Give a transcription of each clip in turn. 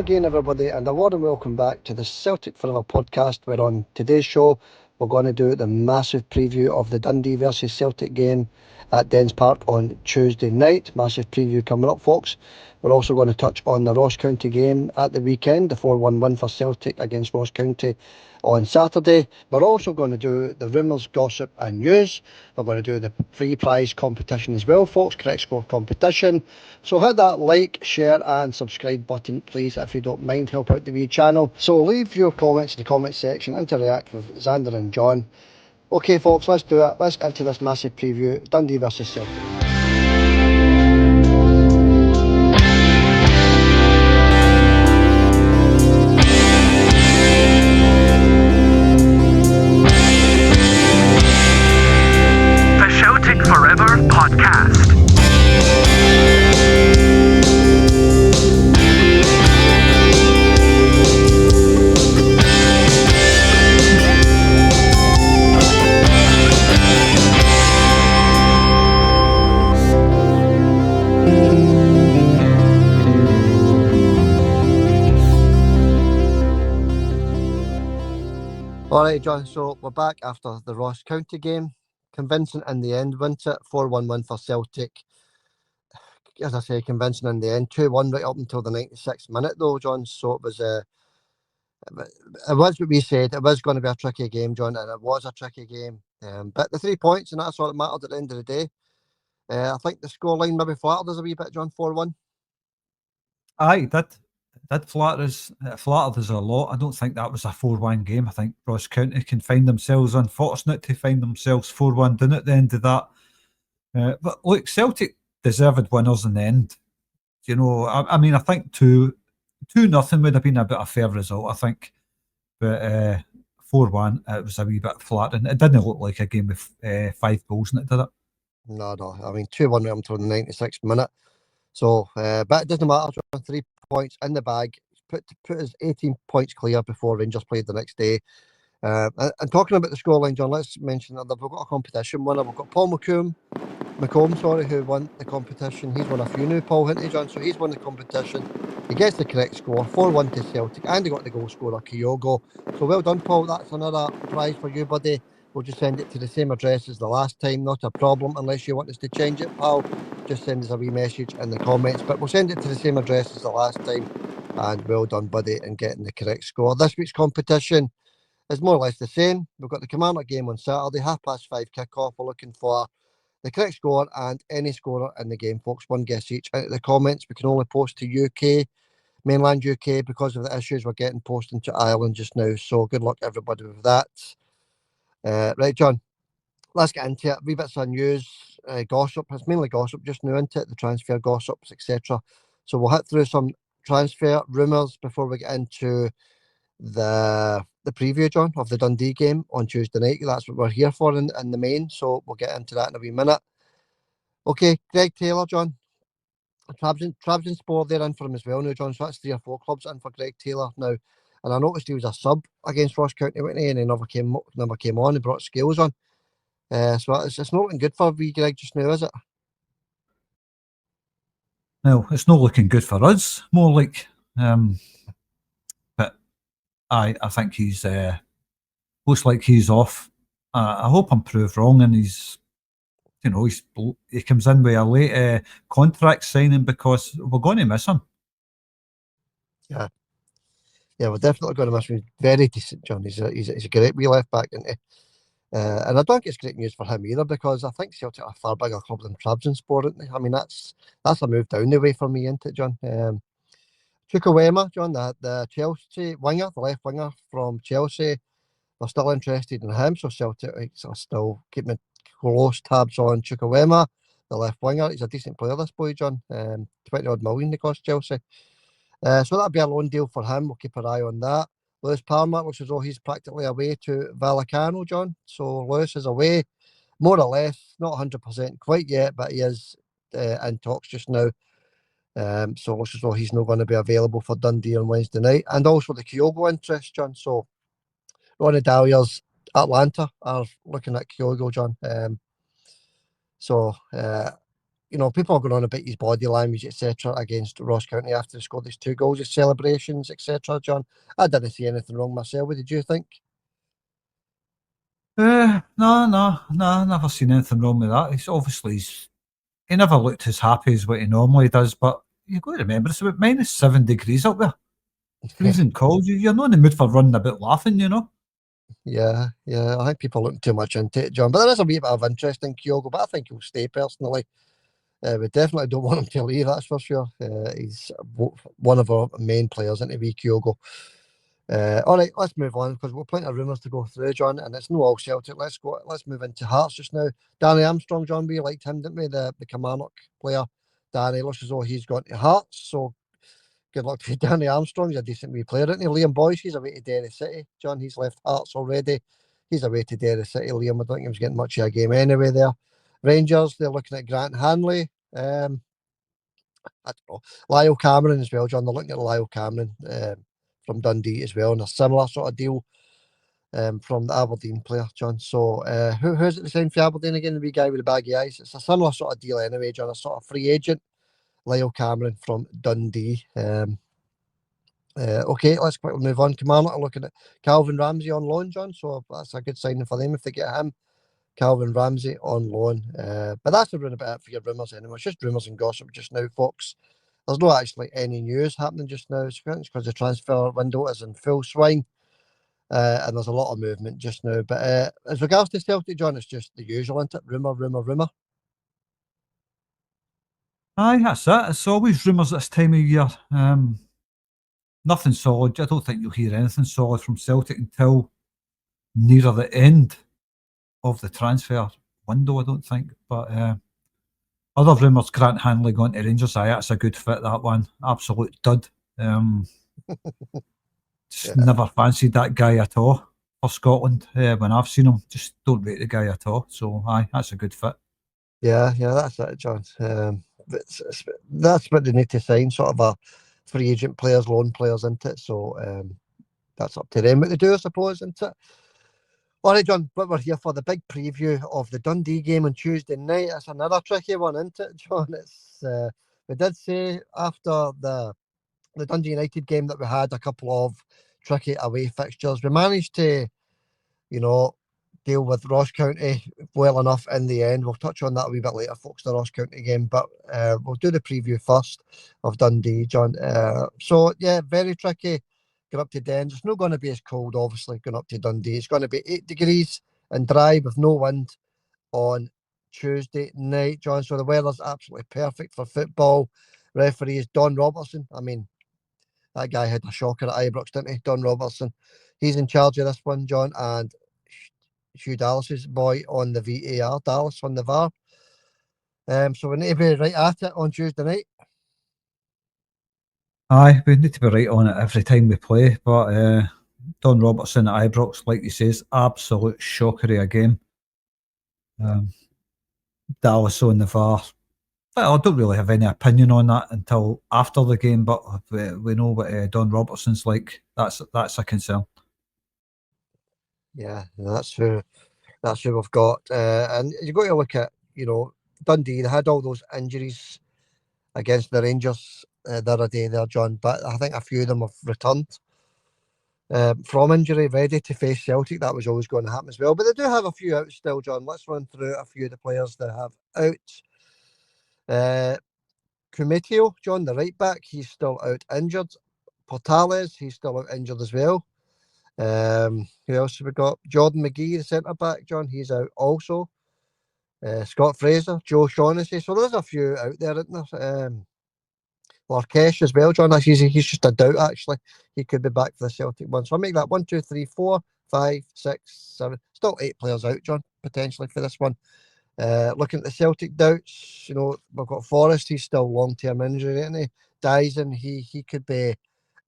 again, everybody, and a warm welcome back to the Celtic Forever podcast, where on today's show we're going to do the massive preview of the Dundee versus Celtic game at Dens Park on Tuesday night. Massive preview coming up, folks. We're also going to touch on the Ross County game at the weekend, the 4-1 win for Celtic against Ross County on Saturday. We're also going to do the rumours, gossip and news. We're going to do the free prize competition as well, folks, correct score competition. So hit that like, share and subscribe button, please, if you don't mind. Help out the wee channel. So leave your comments in the comment section, interact with Xander and John. Okay, folks, let's do it. Let's get into this massive preview, Dundee versus Celtic. Forever podcast. Alright, John, so we're back after the Ross County game. Convincing in the end, wasn't it? 4-1 win for Celtic. As I say, convincing in the end. 2-1 right up until the 96th minute, though, John. So it was what we said. It was going to be a tricky game, John, and it was a tricky game. But the 3 points, and that's all that mattered at the end of the day. I think the scoreline maybe flattered us a wee bit, John. 4-1. Aye, that flattered us a lot. I don't think that was a 4-1 game. I think Ross County can find themselves unfortunate to find themselves 4-1 down at the end of that. But look, Celtic deserved winners in the end. You know, I mean, I think 2-0 would have been a bit of a fair result, I think. But 4-1, it was a wee bit flat, and it didn't look like a game with 5 goals in it, did it? No. I mean, 2-1 right up until the 96th minute. So, but it doesn't matter, John. 3 points in the bag. Put us 18 points clear before Rangers played the next day. And talking about the scoreline, John, let's mention that we've got a competition winner. We've got Paul McComb, who won the competition. He's won a few now, Paul, hasn't he, John? So he's won the competition. He gets the correct score, 4-1 to Celtic, and he got the goal scorer, Kyogo. So well done, Paul. That's another prize for you, buddy. We'll just send it to the same address as the last time. Not a problem, unless you want us to change it, pal. Just send us a wee message in the comments. But we'll send it to the same address as the last time. And well done, buddy, in getting the correct score. This week's competition is more or less the same. We've got the Kilmarnock game on Saturday, 5:30 kickoff. We're looking for the correct score and any scorer in the game, folks. One guess each. Out of the comments, we can only post to UK, mainland UK, because of the issues we're getting posting to Ireland just now. So good luck, everybody, with that. Right, John, let's get into it. Wee bits of news, gossip. It's mainly gossip just now, into it, the transfer gossips, etc. So we'll hit through some transfer rumours before we get into the preview, John, of the Dundee game on Tuesday night. That's what we're here for in the main. So we'll get into that in a wee minute. Okay, Greg Taylor, John. Trabzonspor, they're in for him as well now, John. So that's 3 or 4 clubs in for Greg Taylor now. And I noticed he was a sub against Ross County, wasn't he? And he never came on. He brought Scales on. So it's not looking good for wee Greg just now, is it? No, it's not looking good for us. More like, but I think he's looks like he's off. I hope I'm proved wrong, and he's, you know, he comes in with a late contract signing, because we're going to miss him. Yeah, we're definitely going to miss him. He's very decent, John. He's a great wee left back, isn't he? And I don't think it's great news for him either, because I think Celtic are a far bigger club than Trabzonspor, isn't they? I mean, that's a move down the way for me, isn't it, John? Chukwuemeka, John, the Chelsea winger, the left winger from Chelsea, they're still interested in him, so Celtic are still keeping close tabs on Chukwuemeka, the left winger. He's a decent player, this boy, John. 20-odd million they cost Chelsea. So that'll be a loan deal for him. We'll keep an eye on that. Lewis Palmer looks as though he's practically away to Vallecano, John. So Lewis is away, more or less, not 100% quite yet, but he is in talks just now. So it looks as though he's not going to be available for Dundee on Wednesday night. And also the Kyogo interest, John. So Ronnie Dalyer's Atlanta are looking at Kyogo, John. people are going on about his body language, etc., against Ross County after he scored his 2 goals, his celebrations, etc., John. I didn't see anything wrong myself. What did you think? No, never seen anything wrong with that. He never looked as happy as what he normally does, but you've got to remember it's about -7 degrees up there. It's freezing cold. You're not in the mood for running about laughing, Yeah. I think people are looking too much into it, John. But there is a wee bit of interest in Kyogo, but I think he'll stay personally. We definitely don't want him to leave, that's for sure. He's one of our main players into Kyogo. All right, let's move on because we've plenty of rumours to go through, John, and it's no all Celtic. Let's move into Hearts just now. Danny Armstrong, John, we liked him, didn't we? The Kilmarnock player. Danny looks as though he's gone to Hearts, so good luck to Danny Armstrong. He's a decent wee player, isn't he? Liam Boyce, he's away to Derry City. John, he's left Hearts already. He's away to Derry City. Liam, I don't think he was getting much of a game anyway there. Rangers, they're looking at Grant Hanley. I don't know. Lyle Cameron as well, John. They're looking at Lyle Cameron from Dundee as well, and a similar sort of deal from the Aberdeen player, John. So who's it the same for Aberdeen again? The wee guy with the baggy eyes. It's a similar sort of deal anyway, John. A sort of free agent, Lyle Cameron from Dundee. Okay, let's quickly move on. Kilmarnock are looking at Calvin Ramsey on loan, John. So that's a good signing for them if they get him. Calvin Ramsey on loan. But that's around about it for your rumours anyway. It's just rumours and gossip just now, folks. There's not actually any news happening just now. It's because the transfer window is in full swing. And there's a lot of movement just now. But as regards to Celtic, John, it's just the usual, isn't it? Rumour. Aye, that's it. It's always rumours this time of year. Nothing solid. I don't think you'll hear anything solid from Celtic until nearer the end of the transfer window, I don't think. But other rumours, Grant Hanley going to Rangers. Aye, that's a good fit, that one. Absolute dud. Just never fancied that guy at all for Scotland. When I've seen him, just don't rate the guy at all. So, aye, that's a good fit. Yeah, that's it, John. That's what they need to sign, sort of a free agent players, loan players, isn't it? So that's up to them what they do, I suppose, isn't it? All right, John, but we're here for the big preview of the Dundee game on Tuesday night. That's another tricky one, isn't it, John? It's we did say after the Dundee United game that we had a couple of tricky away fixtures. We managed to, deal with Ross County well enough in the end. We'll touch on that a wee bit later, folks, the Ross County game, but we'll do the preview first of Dundee, John. So, yeah, very tricky. Going up to Dens. It's not going to be as cold, obviously, going up to Dundee. It's going to be 8 degrees and dry with no wind on Tuesday night, John. So the weather's absolutely perfect for football. Referee is Don Robertson. I mean, that guy had a shocker at Ibrox, didn't he? Don Robertson. He's in charge of this one, John, and Hugh Dallas's boy on the VAR, Dallas on the VAR. So we need to be right at it on Tuesday night. Aye, we need to be right on it every time we play. But Don Robertson at Ibrox, like he says, absolute shocker of a game. Dallas on the VAR. Well, I don't really have any opinion on that until after the game, but we know what Don Robertson's like. That's a concern. Yeah, that's who we've got. And you've got to look at, Dundee. They had all those injuries against the Rangers the other day there, John, but I think a few of them have returned from injury, ready to face Celtic. That was always going to happen as well. But they do have a few out still, John. Let's run through a few of the players they have out. Cumetio, John, the right back, he's still out injured. Portales, he's still out injured as well. Who else have we got? Jordan McGee, the centre back, John, he's out also. Scott Fraser, Joe Shaughnessy. So there's a few out there, isn't there? Larkesh as well, John. He's just a doubt, actually. He could be back for the Celtic one. So I'll make that 1, 2, 3, 4, 5, 6, 7. Still 8 players out, John, potentially for this one. Looking at the Celtic doubts, we've got Forrest. He's still long-term injury, isn't he? Dyson, he could be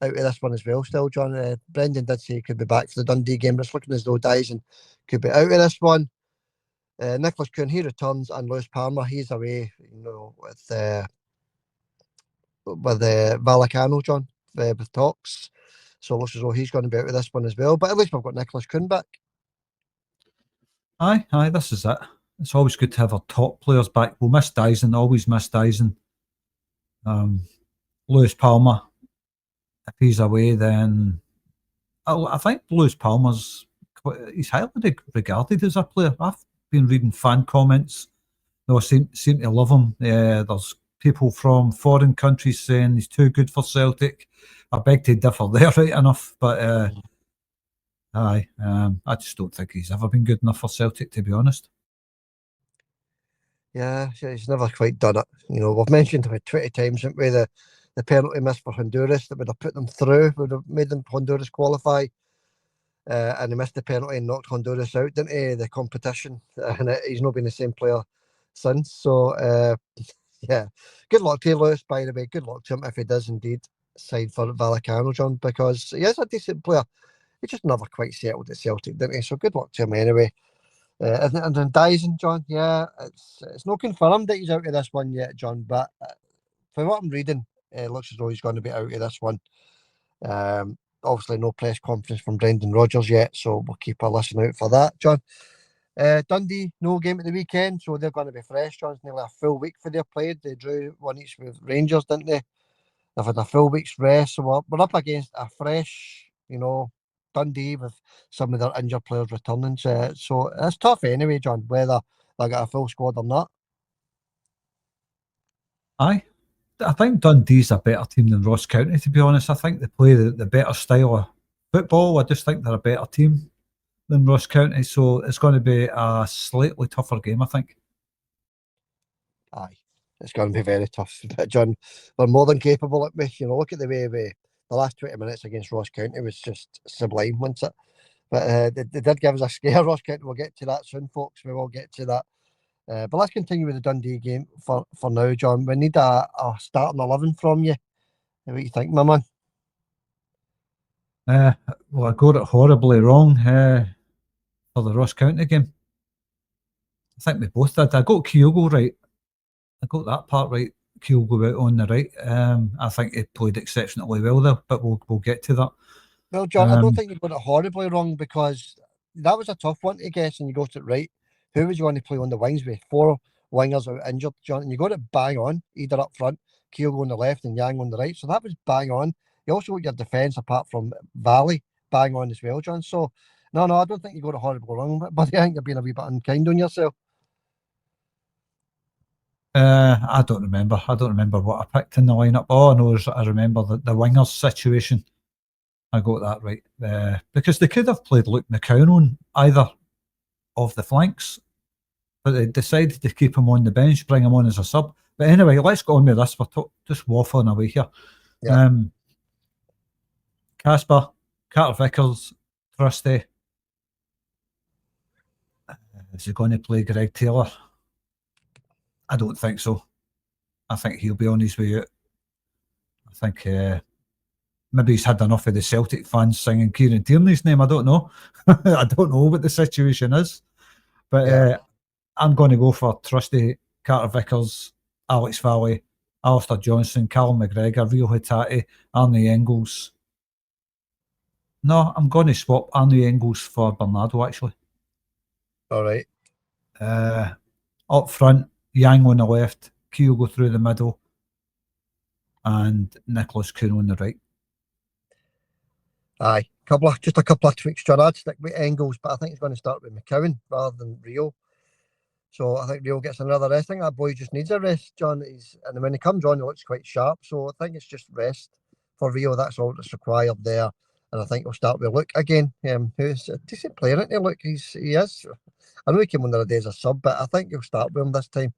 out of this one as well still, John. Brendan did say he could be back for the Dundee game, but it's looking as though Dyson could be out of this one. Nicholas Kuhn, he returns, and Lewis Palmer, he's away, with Vallecano, John, with talks. So it looks as though he's going to be out of this one as well. But at least we've got Nicholas Kuhn back. Aye, this is it. it's always good to have our top players back. We'll miss Dyson, always miss Dyson. Lewis Palmer, if he's away, then I think Lewis Palmer's he's highly regarded as a player. I've been reading fan comments. They seem to love him. There's people from foreign countries saying he's too good for Celtic. I beg to differ there, right enough. But I just don't think he's ever been good enough for Celtic, to be honest. Yeah, he's never quite done it. We've mentioned about 20 times, haven't we, the penalty miss for Honduras that would have put them through, would have made them Honduras qualify. And he missed the penalty and knocked Honduras out, didn't he, the competition? And he's not been the same player since. So, yeah, good luck to Lewis, by the way. Good luck to him if he does indeed sign for Vallecano, John, because he is a decent player. He just never quite settled at Celtic, didn't he? So good luck to him anyway. And then Dyson, John, yeah, it's not confirmed that he's out of this one yet, John, but from what I'm reading, it looks as though he's going to be out of this one. Obviously, no press conference from Brendan Rodgers yet, so we'll keep a listen out for that, John. Dundee, no game at the weekend, so they're going to be fresh, John. It's nearly a full week for their played. They drew one each with Rangers, didn't they? They've had a full week's rest, so we're up against a fresh, Dundee with some of their injured players returning. So it's tough anyway, John, whether they got a full squad or not. Aye. I think Dundee's a better team than Ross County, to be honest. I think they play the better style of football. I just think they're a better team than Ross County, so it's going to be a slightly tougher game, I think. Aye, it's going to be very tough. But John, they're more than capable at me. Look at the way the last 20 minutes against Ross County was just sublime, wasn't it? But they did give us a scare, Ross County. We'll get to that soon, folks. We will get to that. But let's continue with the Dundee game for now, John. We need a starting 11 from you. What do you think, my man? Well, I got it horribly wrong for the Ross County game. I think we both did. I got Kyogo right. I got that part right. Kyogo out on the right. I think he played exceptionally well there, but we'll get to that. Well, John, I don't think you got it horribly wrong, because that was a tough one to guess, and you got it right. Who was you going to play on the wings with? 4 wingers out injured, John, and you got it bang on, either up front, Kyogo on the left and Yang on the right. So that was bang on. You also got your defence, apart from Valley, bang on as well, John. So, no, I don't think you got it horribly wrong, but I think you're being a wee bit unkind on yourself. I don't remember. I don't remember what I picked in the lineup. All I know is I remember the wingers situation. I got that right. Because they could have played Luke McCown on either of the flanks, but they decided to keep him on the bench, bring him on as a sub. But anyway, let's go on with this. We're just waffling away here. Yeah. Casper, Carter Vickers, Trusty. Is he going to play Greg Taylor? I don't think so. I think he'll be on his way out. I think maybe he's had enough of the Celtic fans singing Kieran Tierney's name. I don't know. I don't know what the situation is. But I'm going to go for Trusty, Carter Vickers, Alex Valley, Alistair Johnson, Callum McGregor, Rio Hatate, Arnie Engels. No, I'm going to swap Arnie Engels for Bernardo, actually. All right. Up front, Yang on the left, Kyogo through the middle, and Nicolas-Gerrit on the right. Aye, just a couple of tweaks, John. I'd stick with Engels, but I think he's going to start with McCowan rather than Rio. So I think Rio gets another rest. I think that boy just needs a rest, John. And when he comes on, he looks quite sharp. So I think it's just rest for Rio. That's all that's required there. And I think we'll start with Luke again, who's a decent player, isn't he? Luke, he is. I know he came on the other day as a sub, but I think he'll start with him this time.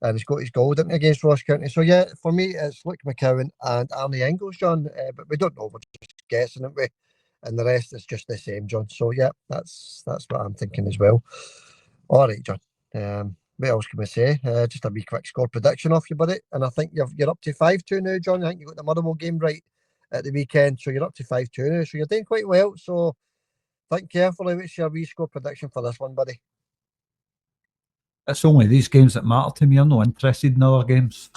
And he's got his goal, didn't he, against Ross County. So yeah, for me, it's Luke McCowan and Arnie Engels, John. But we don't know. We're just guessing, aren't we? And the rest is just the same, John. So yeah, that's what I'm thinking as well. All right, John. What else can we say? Just a wee quick score prediction off you, buddy. And I think you're up to 5-2 now, John. I think you got the Motherwell game right at the weekend, so you're up to 5-2 now. So you're doing quite well. So think carefully. What's your wee score prediction for this one, buddy? It's only these games that matter to me. I'm not interested in other games.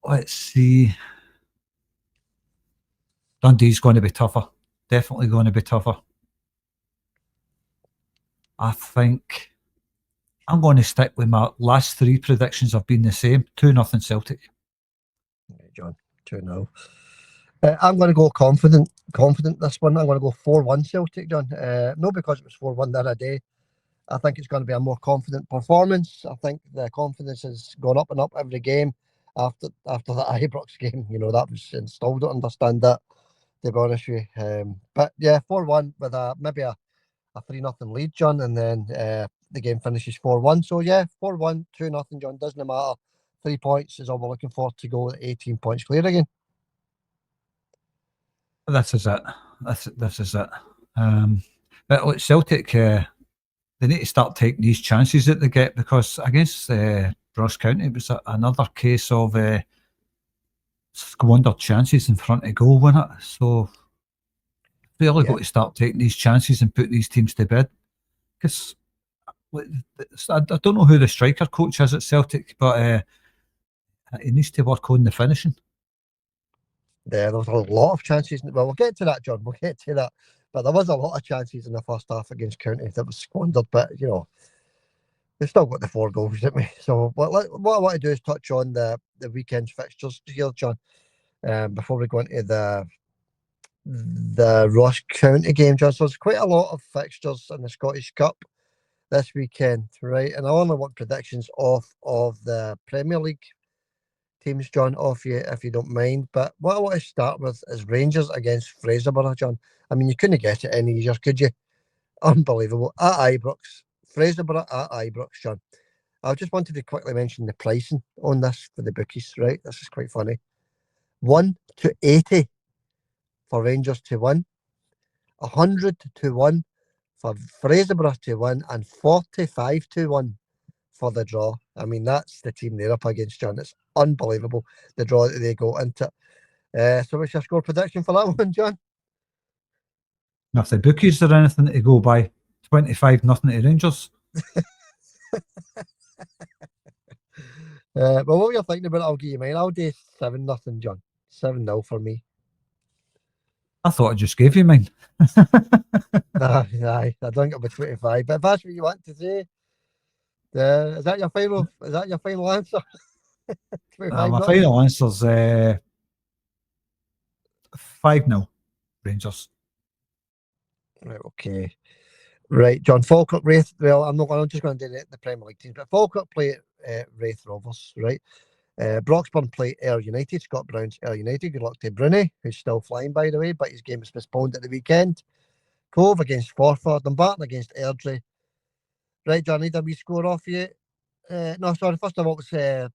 Let's see. Dundee's going to be tougher. Definitely going to be tougher. I think I'm going to stick with my last three predictions have been the same. 2-0 Celtic. Right, John, 2-0. I'm going to go confident this one. I'm going to go 4-1 Celtic, John. Not because it was 4-1 the other day. I think it's going to be a more confident performance. I think the confidence has gone up and up every game after that Ibrox game. You know, that was installed. I understand that, to be honest with you. But yeah, 4-1 with maybe a 3-0 lead, John, and then the game finishes 4-1. So yeah, 4-1, 2-0, John. Doesn't matter. 3 points is all we're looking for to go 18 points clear again. This is it. This is it. But look, Celtic, they need to start taking these chances that they get, because against Ross County it was another case of squandered chances in front of goal, wasn't it? So really got to start taking these chances and put these teams to bed. Because I don't know who the striker coach is at Celtic, but he needs to work on the finishing. There was a lot of chances. Well, we'll get to that, John. We'll get to that. But there was a lot of chances in the first half against County that was squandered. But, you know, we still got the 4 goals, didn't we? So what I want to do is touch on the weekend's fixtures here, John, before we go into the Ross County game, John. So there's quite a lot of fixtures in the Scottish Cup this weekend, right? And I only want predictions of the Premier League teams, John, off you, if you don't mind. But what I want to start with is Rangers against Fraserburgh, John. I mean, you couldn't get it any easier, could you? Unbelievable. At Ibrox. Fraserburgh at Ibrox, John. I just wanted to quickly mention the pricing on this for the bookies, right? This is quite funny. 1-80 for Rangers to win. 100-1 for Fraserburgh to win, and 45-1 for the draw. I mean, that's the team they're up against, John. It's unbelievable, the draw that they got into. So what's your score prediction for that one, John? Now, if the bookies are anything to go by, 25-0 to Rangers. Well, what were you thinking about it? I'll give you mine. I'll do 7-0, John. 7-0 for me. I thought I just gave you mine. Aye, I don't get by 25. But if that's what you want to say, is that your final answer? 25 My not? final answer's 5-0 Rangers. Right, okay. Right, John. Falkirk, Wraith. Well, I'm just going to do the Premier League teams, but Falkirk play Wraith Rovers, right? Broxburn play Ayr United. Scott Brown's Ayr United. Good luck to Bruni, who's still flying, by the way, but his game is postponed at the weekend. Cove against Forfar. Dumbarton against Airdrie. Right, John, need a wee score off you. No, sorry, first of all, it was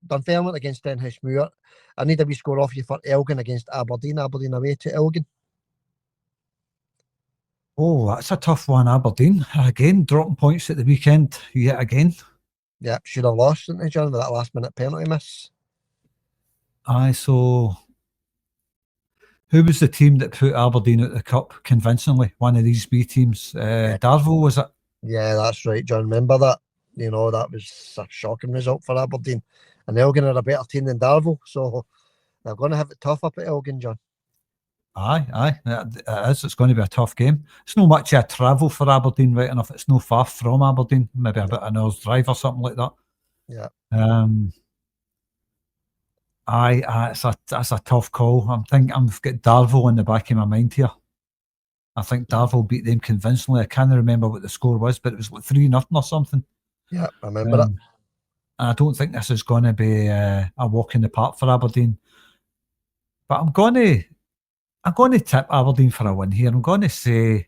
Dunfermline against Denhouse-Muir. I need a wee score off you for Elgin against Aberdeen. Aberdeen away to Elgin. Oh, that's a tough one, Aberdeen. Again, dropping points at the weekend yet again. Yeah, should have lost, didn't they, John, with that last-minute penalty miss? Aye, so who was the team that put Aberdeen out the cup convincingly? One of these B teams. Darvel, was it? Yeah, that's right, John. Remember that? You know, that was a shocking result for Aberdeen. And Elgin are a better team than Darvel, so they're going to have it tough up at Elgin, John. Aye, it is. It's going to be a tough game. It's not much of a travel for Aberdeen, right enough. It's no far from Aberdeen, maybe about an hour's drive or something like that. Yeah. That's a tough call. I've got Darvel in the back of my mind here. I think Darvel beat them convincingly. I can't remember what the score was, but it was like 3-0 or something. Yeah, I remember that. I don't think this is going to be a walk in the park for Aberdeen. But I'm going to tip Aberdeen for a win here. I'm going to say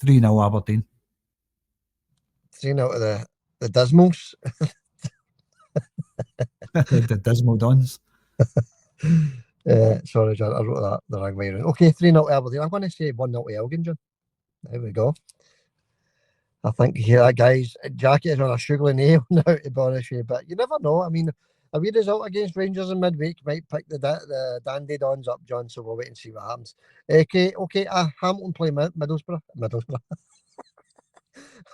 3-0 Aberdeen. 3-0 to the Dismals. The Dismal Dons. Sorry, John, I wrote that the wrong way around. Okay, 3-0 Aberdeen. I'm going to say 1-0 to Elgin, John. There we go. I think that guy's jacket is on a sugar nail now, to be honest with you. But you never know. I mean, a wee result against Rangers in midweek might pick the Dundee Dons up, John. So we'll wait and see what happens. Okay. Hamilton play Middlesbrough.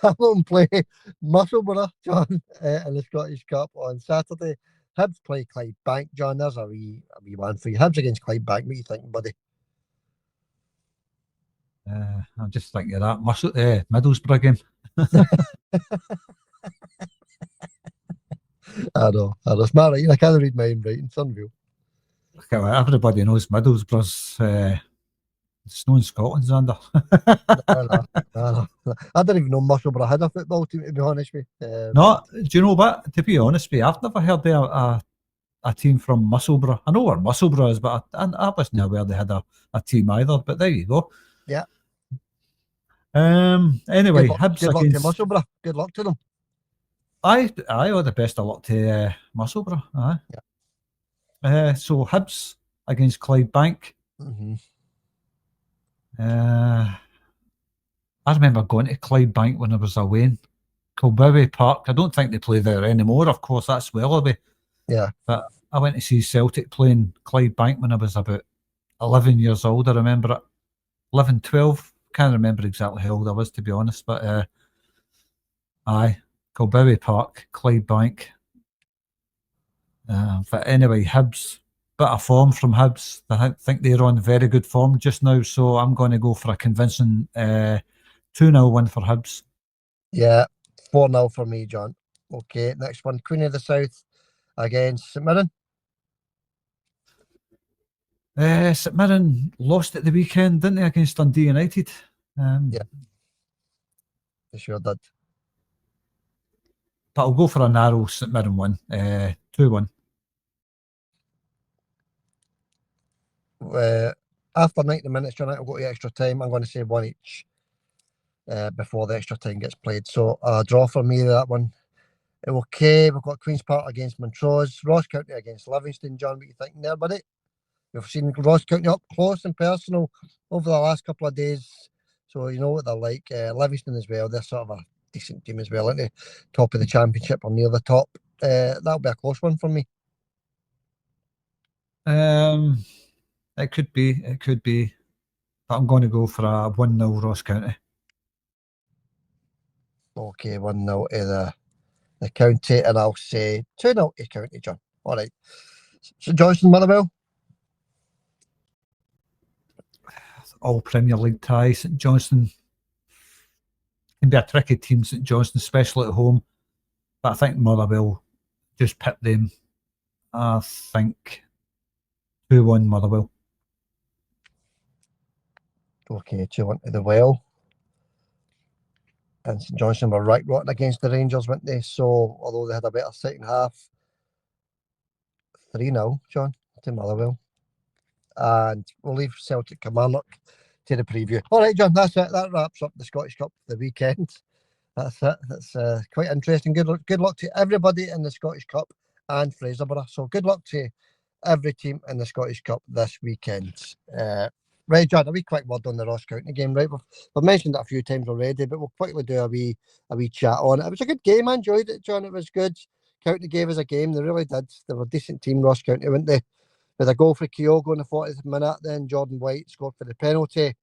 Hamilton play Musselburgh, John, in the Scottish Cup on Saturday. Hibs play Clydebank, John. There's a wee one for you. Hibs against Clydebank. What are you thinking, buddy? I'm just thinking of that Middlesbrough game. I know. It's not right. I can't read my own writing. It's unreal. Everybody knows Middlesbrough's. It's known Scotland's under. I didn't even know Musselburgh had a football team, to be honest with you. No, do you know what? To be honest with you, I've never heard of a team from Musselburgh. I know where Musselburgh is, but I wasn't aware they had a team either. But there you go. Yeah. Anyway, good Hibs luck against to Musselburgh. Good luck to them. I all the best of luck to Musselburgh. Aye. Yeah. So Hibs against Clydebank. Mm-hmm. I remember going to Clydebank when I was away in Kilbowie Park. I don't think they play there anymore. Of course, that's well away. Yeah. But I went to see Celtic playing Clydebank when I was about 11 years old. I remember it. 11, 12. Can't remember exactly how old I was, to be honest. But aye, Kilbowie Park, Clydebank. But anyway, Hibs. Bit of form from Hibs. I think they're on very good form just now. So I'm going to go for a convincing 2-0 win for Hibs. Yeah, 4-0 for me, John. Okay, next one, Queen of the South against St Mirren. St Mirren lost at the weekend, didn't they, against Dundee United? Yeah, they sure did. But I'll go for a narrow St Mirren win, 2-1. After 90 minutes, John, I'll go to extra time. I'm going to say one each before the extra time gets played. So a draw for me, that one. Okay, we've got Queen's Park against Montrose, Ross County against Livingston. John, what you thinking there, buddy? We've seen Ross County up close and personal over the last couple of days, so you know what they're like. Livingston as well, they're sort of a decent team as well, aren't they? Top of the championship or near the top. That'll be a close one for me. It could be. But I'm going to go for a 1-0 Ross County. Okay, 1-0 to the county, and I'll say 2-0 to County, John. All right. So Johnson, Motherwell. All Premier League ties. St Johnstone can be a tricky team, St Johnstone, especially at home. But I think Motherwell just pip them. I think 2-1 Motherwell. Okay, 2-1 to the Well. And St Johnstone were right rotten against the Rangers, weren't they? So, although they had a better second half, 3-0, John, to Motherwell. And we'll leave Celtic Kilmarnock to the preview. All right, John, that's it. That wraps up the Scottish Cup for the weekend. That's it. That's quite interesting. Good luck to everybody in the Scottish Cup and Fraserburgh. So good luck to every team in the Scottish Cup this weekend. Right, John, a wee quick word on the Ross County game. Right, we've mentioned it a few times already, but we'll quickly do a wee chat on it. It was a good game. I enjoyed it, John. It was good. County gave us a game. They really did. They were a decent team, Ross County, weren't they? With a goal for Kyogo in the 40th minute, then Jordan White scored for the penalty.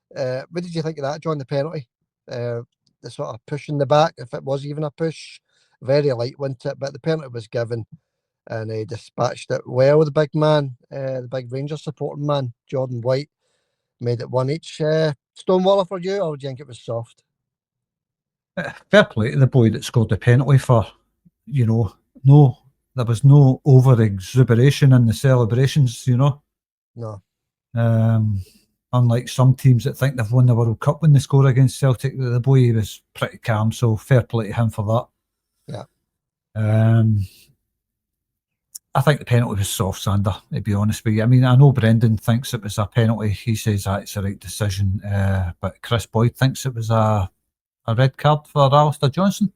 What did you think of that, John, the penalty? The sort of push in the back, if it was even a push. Very light, wasn't it? But the penalty was given, and he dispatched it well, the big man, the big Rangers supporting man, Jordan White, made it one each. Stonewaller for you, or do you think it was soft? Fair play to the boy that scored the penalty for, no, there was no over-exuberation in the celebrations, No. Unlike some teams that think they've won the World Cup when they score against Celtic, the boy was pretty calm, so fair play to him for that. Yeah. I think the penalty was soft, Sander, to be honest with you. I mean, I know Brendan thinks it was a penalty. He says that's the right decision. But Chris Boyd thinks it was a red card for Alistair Johnson.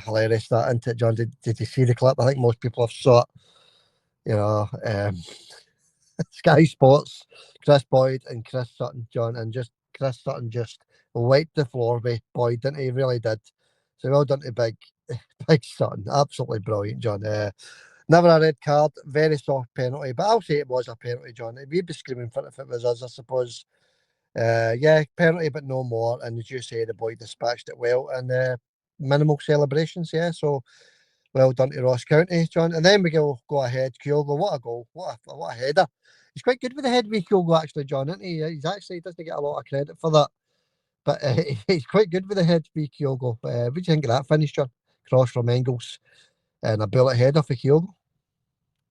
Hilarious that, isn't it, John? Did you see the clip? I think most people have saw it. Sky Sports, Chris Boyd and Chris Sutton, John, and just Chris Sutton just wiped the floor with Boyd, didn't he? Really did. So well done to big Sutton. Absolutely brilliant, John. Never a red card, very soft penalty, but I'll say it was a penalty, John. We'd be screaming for it if it was us, I suppose. Yeah, penalty, but no more. And as you say, the boy dispatched it well, and minimal celebrations. Yeah, so well done to Ross County, John. And then we go ahead. Kyogo, what a goal! What a header! he's quite good with the head with Kyogo, actually, John, isn't he? He doesn't get a lot of credit for that. But he's quite good with the head with Kyogo. What do you think of that finish, John? Cross from Engels and a bullet header for Kyogo.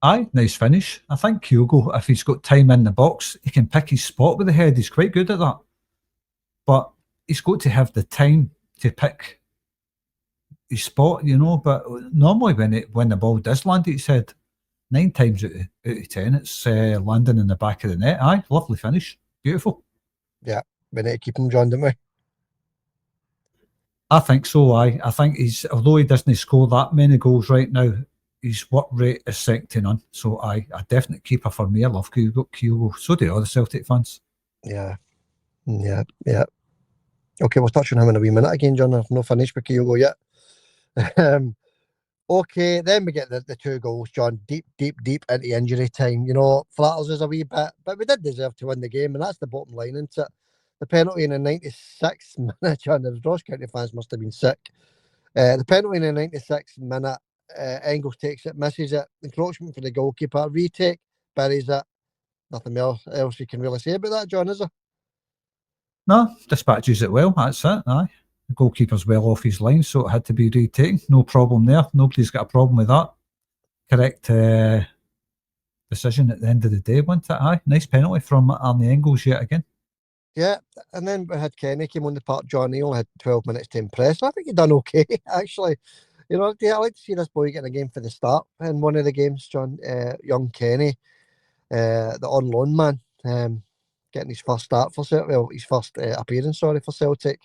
Aye, nice finish. I think Kyogo, if he's got time in the box, he can pick his spot with the head. He's quite good at that. But he's got to have the time to pick his spot, But normally when the ball does land at his head, 9 times out of 10, it's landing in the back of the net. Aye, lovely finish. Beautiful. Yeah, we need to keep him, John, don't we? I think so, aye. I think although he doesn't score that many goals right now, his work rate is second to none. So aye, a definite keeper for me. I love Kyogo. So do all the Celtic fans. Yeah. Okay, we'll touch on him in a wee minute again, John. I've not finished with Kyogo yet. Okay, then we get the 2 goals, John, deep into injury time. Flatters us a wee bit, but we did deserve to win the game, and that's the bottom line, isn't it? The penalty in the 96th minute, John, the Ross County fans must have been sick. The penalty in the 96th minute, Engels takes it, misses it, encroachment for the goalkeeper, retake, buries it. Nothing else you can really say about that, John, is there? No, dispatches it well, that's it, aye. The goalkeeper's well off his line, so it had to be retaken. No problem there. Nobody's got a problem with that. Correct decision at the end of the day, wasn't it? Aye, nice penalty from Arnie Engels yet again. Yeah, and then we had Kenny came on the park, John. He only had 12 minutes to impress. I think he done okay, actually. I like to see this boy getting a game for the start in one of the games, John. Young Kenny, the on loan man, getting his first start for Celtic. Well, his first appearance, for Celtic.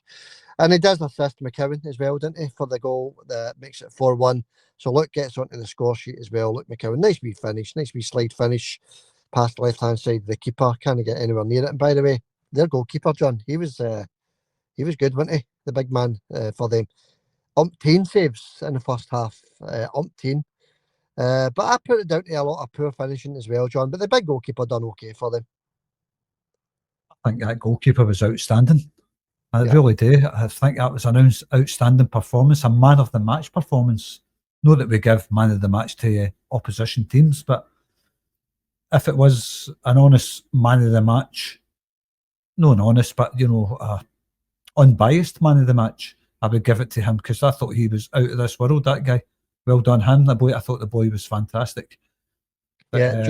And he does assist McCowan as well, didn't he, for the goal that makes it 4-1. So Luke gets onto the score sheet as well. Luke McCowan, nice wee finish, nice wee slide finish past the left-hand side of the keeper. Can't get anywhere near it. And by the way, their goalkeeper, John, he was good, wasn't he? The big man for them. Umpteen saves in the first half. Umpteen. But I put it down to a lot of poor finishing as well, John. But the big goalkeeper done okay for them. I think that goalkeeper was outstanding. I really do. I think that was an outstanding performance, a man of the match performance. Not that we give man of the match to opposition teams, but if it was an honest man of the match, not honest, but unbiased man of the match, I would give it to him because I thought he was out of this world. That guy, well done him. I thought the boy was fantastic. But,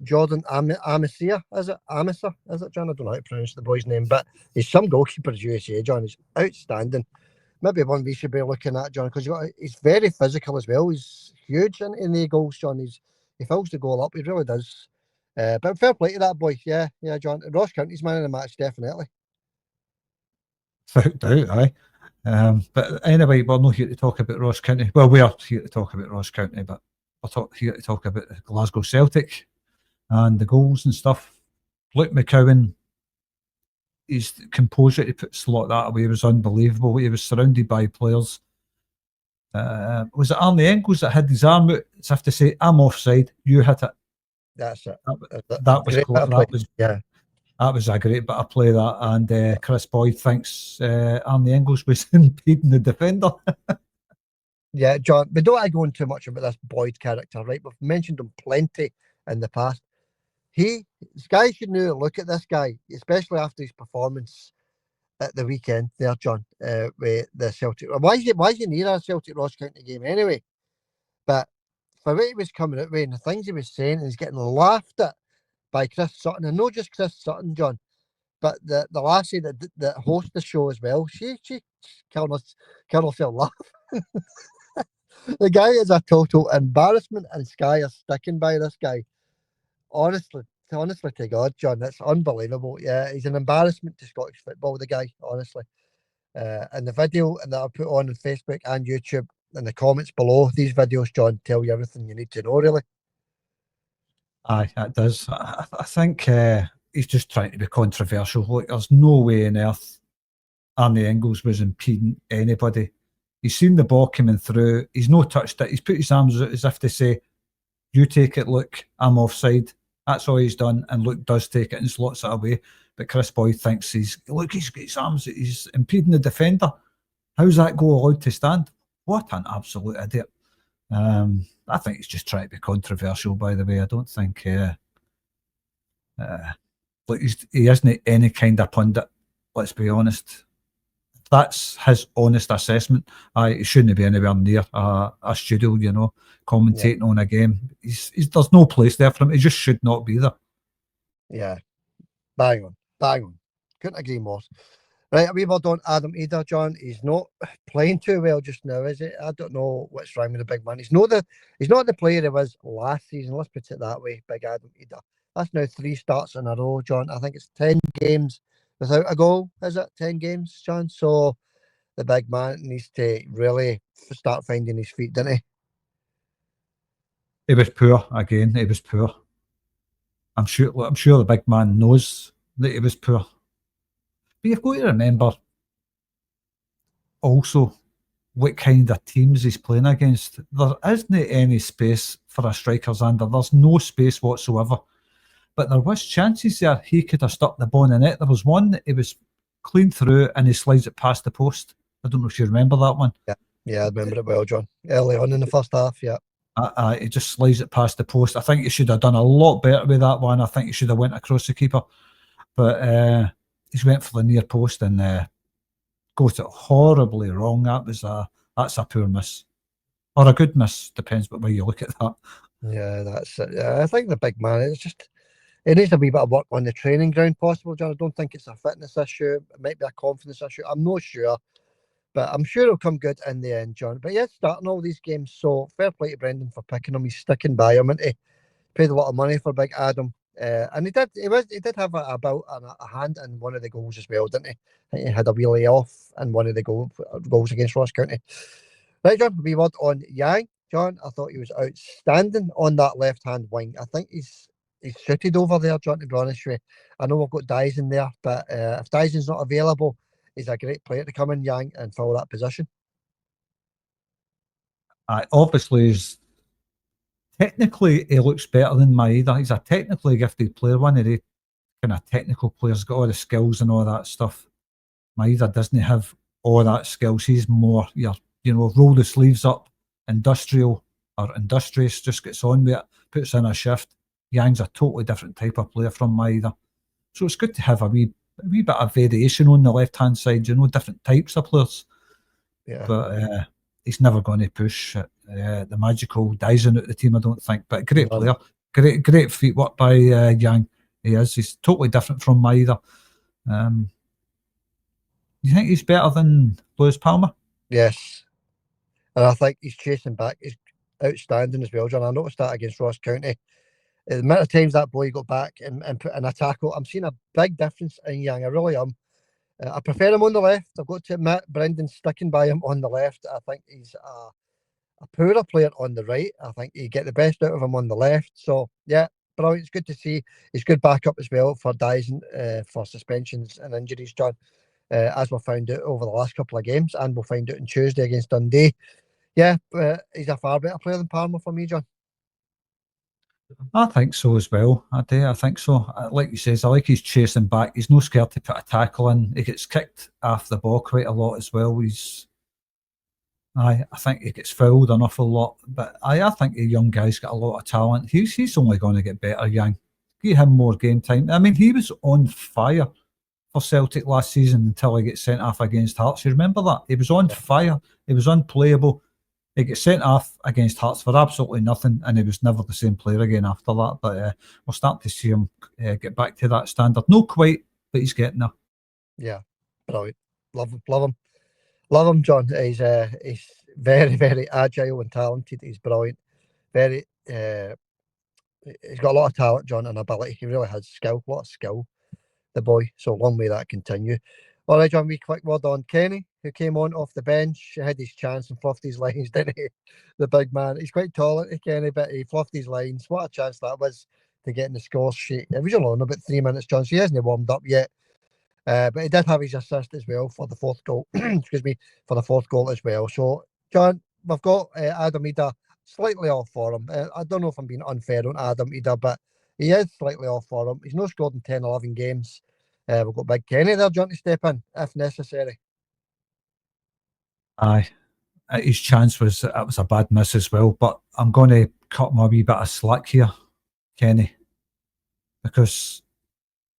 Jordan Amicia, is it? Amisa, is it, John? I don't know how to pronounce the boy's name, but he's some goalkeepers USA, John. He's outstanding. Maybe one we should be looking at, John, because he's very physical as well. He's huge in the goals, John. He fills the goal up. He really does. But fair play to that boy. Yeah, John. Ross County's man of the match, definitely. Without doubt, aye. But anyway, we're not here to talk about Ross County. Well, we are here to talk about Ross County, but we're here to talk about Glasgow Celtic and the goals and stuff. Luke McCowan, his composure to put slot that away was unbelievable. He was surrounded by players. Was it Arnie Engels that had his arm out as if to say, I'm offside, you hit it? That's it. That was a great bit of play, that. And Chris Boyd thinks Arnie Engels was impeding the defender. Yeah, John, we don't want to go into too much about this Boyd character, right? We've mentioned him plenty in the past. This guy should now look at this guy, especially after his performance at the weekend there, John, with the Celtic. Why is he near a Celtic Ross County game anyway? But for what he was coming out with and the things he was saying, and he's getting laughed at by Chris Sutton, and not just Chris Sutton, John, but the lassie that hosts the show as well. She killed herself laughing. The guy is a total embarrassment, and Sky are sticking by this guy. Honestly to God, John, that's unbelievable. Yeah, he's an embarrassment to Scottish football, the guy, honestly. And the video that I put on Facebook and YouTube, and the comments below these videos, John, tell you everything you need to know, really. Aye, it does. I think he's just trying to be controversial. Look, there's no way on earth Arnie Engels was impeding anybody. He's seen the ball coming through. He's no touched it. He's put his arms out as if to say, you take it, Luke, I'm offside. That's all he's done. And Luke does take it and slots it away. But Chris Boyd thinks he's got his arms, he's impeding the defender. How's that goal allowed to stand? What an absolute idiot. I think he's just trying to be controversial, by the way. I don't think Like he isn't any kind of pundit. Let's be honest. If that's his honest assessment, he shouldn't be anywhere near a studio, commentating on a game. There's no place there for him. He just should not be there. Yeah, bang on. Couldn't agree more. Right, a wee word on Adam Eder, John. He's not playing too well just now, is it? I don't know what's wrong with the big man. He's not the player he was last season. Let's put it that way. Big Adam Eder. That's now 3 starts in a row, John. I think it's 10 games without a goal. Is it 10 games, John? So the big man needs to really start finding his feet, didn't he? He was poor again. He was poor. I'm sure the big man knows that he was poor. But you've got to remember also what kind of teams he's playing against. There isn't any space for a striker's under. There's no space whatsoever. But there was chances there he could have stuck the ball in the net. There was one that he was clean through and he slides it past the post. I don't know if you remember that one. Yeah, I remember it well, John. Early on in the first half, yeah. He just slides it past the post. I think he should have done a lot better with that one. I think he should have went across the keeper. But he's went for the near post and got it horribly wrong. That's a poor miss. Or a good miss, depends what way you look at that. Yeah, that's it. Yeah, I think the big man, it needs a wee bit of work on the training ground possible, John. I don't think it's a fitness issue. It might be a confidence issue. I'm not sure. But I'm sure it'll come good in the end, John. But yeah, starting all these games, so fair play to Brendan for picking him. He's sticking by him, and he paid a lot of money for Big Adam. And he did have a hand in one of the goals as well, didn't he? I think he had a wee layoff in one of the goals against Ross County. Right, John, we word on Yang. John, I thought he was outstanding on that left-hand wing. I think he's suited over there, John, to be honest with you. I know we've got Dyson there, but if Dyson's not available, he's a great player to come in, Yang, and fill that position. Obviously, technically he looks better than Maeda. He's a technically gifted player, one of the kind of technical players, got all the skills and all that stuff. Maeda doesn't have all that skills. He's more roll the sleeves up, industrial or industrious, just gets on with it, puts in a shift. Yang's a totally different type of player from Maeda. So it's good to have a wee bit of variation on the left-hand side, different types of players. Yeah. But he's never going to push the magical Dyson out the team, I don't think. But great player. Great feet work by Yang. He's totally different from Maeda. You think he's better than Lewis Palmer? Yes. And I think he's chasing back. He's outstanding as well, John. I noticed that against Ross County. The amount of times that boy got back and put in a tackle, I'm seeing a big difference in Yang. I really am. I prefer him on the left. I've got to admit, Brendan's sticking by him on the left. I think he's a poorer player on the right. I think you get the best out of him on the left. So, yeah, brilliant. It's good to see. He's good backup as well for Dyson for suspensions and injuries, John, as we found out over the last couple of games, and we'll find out on Tuesday against Dundee. Yeah, he's a far better player than Palmer for me, John. I think so as well. I do. I think so. Like you says, I like he's chasing back. He's no scared to put a tackle in. He gets kicked off the ball quite a lot as well. I think he gets fouled an awful lot. But I think the young guy's got a lot of talent. He's only going to get better, Yang. Give him more game time. I mean, he was on fire for Celtic last season until he gets sent off against Hearts. You remember that? He was on fire. He was unplayable. He gets sent off against Hearts for absolutely nothing, and he was never the same player again after that. But we're starting to see him get back to that standard. Not quite, but he's getting there. Yeah, brilliant. Love him, John. He's very, very agile and talented. He's brilliant. Very, he's got a lot of talent, John, and ability. He really has skill, a lot of skill, the boy. So long may that continue. All right, John, we quick word on Kenny, who came on off the bench, had his chance and fluffed his lines, didn't he? The big man. He's quite tall, Kenny, but he fluffed his lines. What a chance that was to get in the score sheet. It was only on about 3 minutes, John, so he hasn't warmed up yet. But he did have his assist as well for the fourth goal. Excuse me, for the fourth goal as well. So, John, we've got Adam Eder slightly off for him. I don't know if I'm being unfair on Adam Eder, but he is slightly off for him. He's not scored in 10, 11 games. We've got Big Kenny there, John, to step in if necessary. Aye. His chance was a bad miss as well, but I'm going to cut him a wee bit of slack here, Kenny. because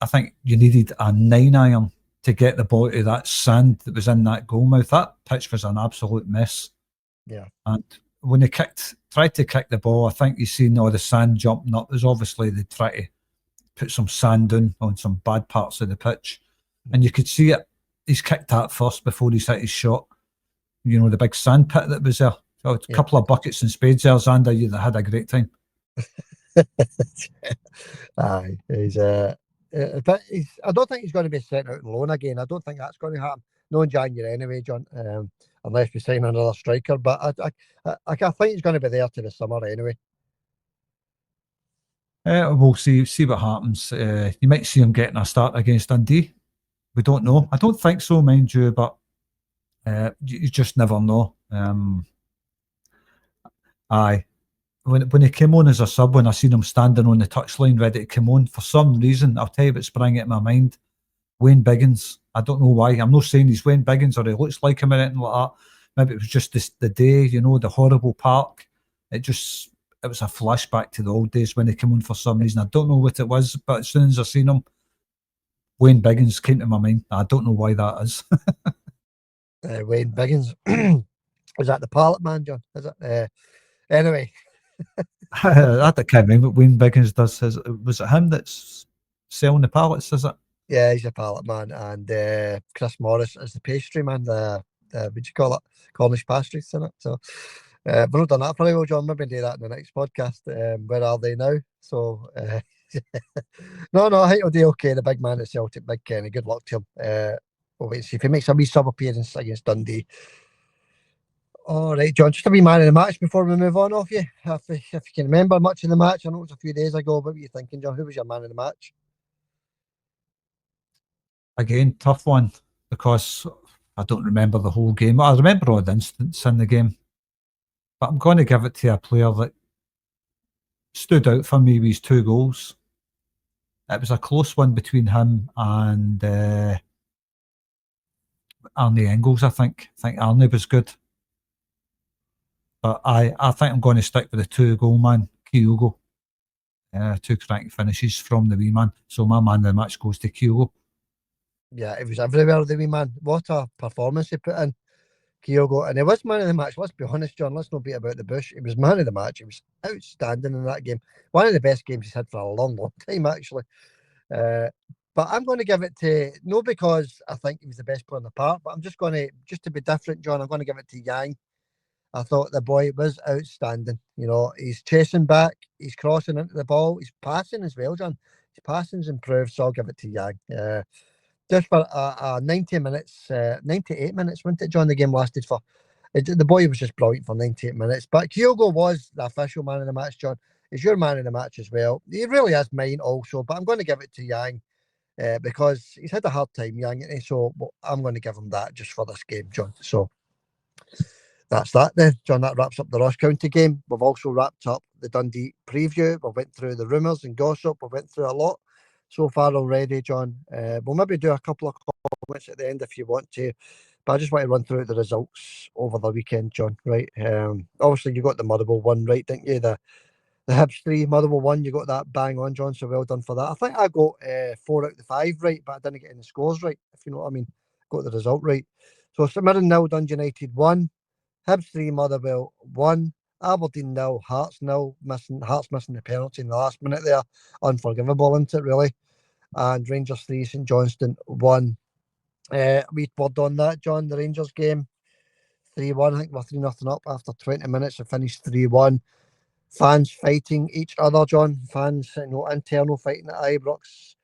I think you needed a 9-iron to get the ball to that sand that was in that goalmouth. That pitch was an absolute mess. Yeah. And when they tried to kick the ball, I think you seen all the sand jumping up. There's obviously they try to put some sand in on some bad parts of the pitch. And you could see it. He's kicked that first before he's hit his shot. You know, the big sand pit that was there. So a couple of buckets and spades there, Xander. You'd have had a great time. Aye, but I don't think he's going to be sent out on loan again. I don't think that's going to happen. No in January anyway, John. Unless we sign another striker. But I think he's going to be there to the summer anyway. We'll see what happens. You might see him getting a start against Dundee. We don't know. I don't think so, mind you, but you just never know. Aye. When he came on as a sub, when I seen him standing on the touchline ready to come on, for some reason, I'll tell you what sprang into my mind. Wayne Biggins. I don't know why. I'm not saying he's Wayne Biggins or he looks like him or anything like that. Maybe it was just the day, you know, the horrible park. It was a flashback to the old days when he came on for some reason. I don't know what it was, but as soon as I seen him, Wayne Biggins came to my mind. I don't know why that is. Wayne Biggins. Is that the pallet man, John? Is it? Anyway. I can't remember what Wayne Biggins does. Was it him that's selling the pallets, is it? Yeah, he's a pallet man. And Chris Morris is the pastry man, the what do you call it? Cornish pastries, isn't it? So we've not done that for a while, John. Maybe do that in the next podcast. Where are they now? So no, I think he'll do okay. The big man at Celtic, Big Kenny. Good luck to him. We'll wait and see if he makes a wee sub appearance against Dundee. All right, John, just a wee man of the match before we move on off you. If you can remember much of the match, I know it was a few days ago, but what were you thinking, John? Who was your man of the match? Again, tough one, because I don't remember the whole game. I remember all the incidents in the game, but I'm going to give it to a player that stood out for me with his 2 goals. It was a close one between him and Arnie Engels, I think. I think Arnie was good. But I think I'm going to stick with the 2-goal man, Kyogo. 2 cracking finishes from the wee man. So my man of the match goes to Kyogo. Yeah, it was everywhere, the wee man. What a performance he put in, Kyogo. And he was man of the match. Let's be honest, John. Let's not beat about the bush. He was man of the match. He was outstanding in that game. One of the best games he's had for a long, long time, actually. But I'm going to give it to, not because I think he was the best player in the park, but I'm just to be different, John, I'm going to give it to Yang. I thought the boy was outstanding. You know, he's chasing back, he's crossing into the ball, he's passing as well, John. His passing's improved, so I'll give it to Yang. Just for 90 minutes, 98 minutes, wasn't it, John? The game lasted for. The boy was just brilliant for 98 minutes. But Kyogo was the official man of the match, John. He's your man of the match as well. He really is mine also, but I'm going to give it to Yang because he's had a hard time, Yang, so I'm going to give him that just for this game, John. So that's that then, John. That wraps up the Ross County game. We've also wrapped up the Dundee preview. We went through the rumours and gossip. We went through a lot so far already, John. We'll maybe do a couple of comments at the end if you want to, but I just want to run through the results over the weekend, John. Right? Obviously, you got the Motherwell one right, didn't you? The Hibs 3, Motherwell 1. You got that bang on, John. So well done for that. I think I got 4 out of the 5 right, but I didn't get any scores right. If you know what I mean, got the result right. So St Mirren 0, Dundee United 1. Hibs 3, Motherwell 1. Aberdeen 0, Hearts 0. Hearts missing the penalty in the last minute there. Unforgivable, isn't it, really? And Rangers 3, St Johnstone 1. We word on that, John. The Rangers game 3-1. I think we're 3-0 up after 20 minutes and finished 3-1. Fans fighting each other, John. Fans, internal fighting at Ibrox.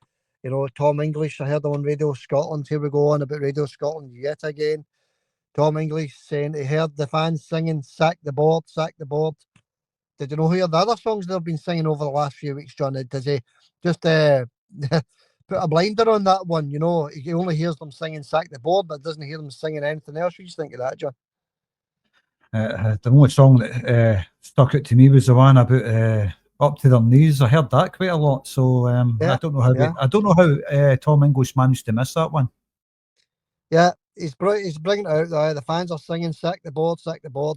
Tom English, I heard him on Radio Scotland. Here we go on about Radio Scotland yet again. Tom English saying he heard the fans singing, sack the board, sack the board. Did you know who the other songs they've been singing over the last few weeks, John? Does he just put a blinder on that one? He only hears them singing sack the board, but doesn't hear them singing anything else. What do you think of that, John? The only song that stuck out to me was the one about up to their knees. I heard that quite a lot. So I don't know how Tom English managed to miss that one. Yeah, he's bringing it out there. The fans are singing sack the board, sack the board.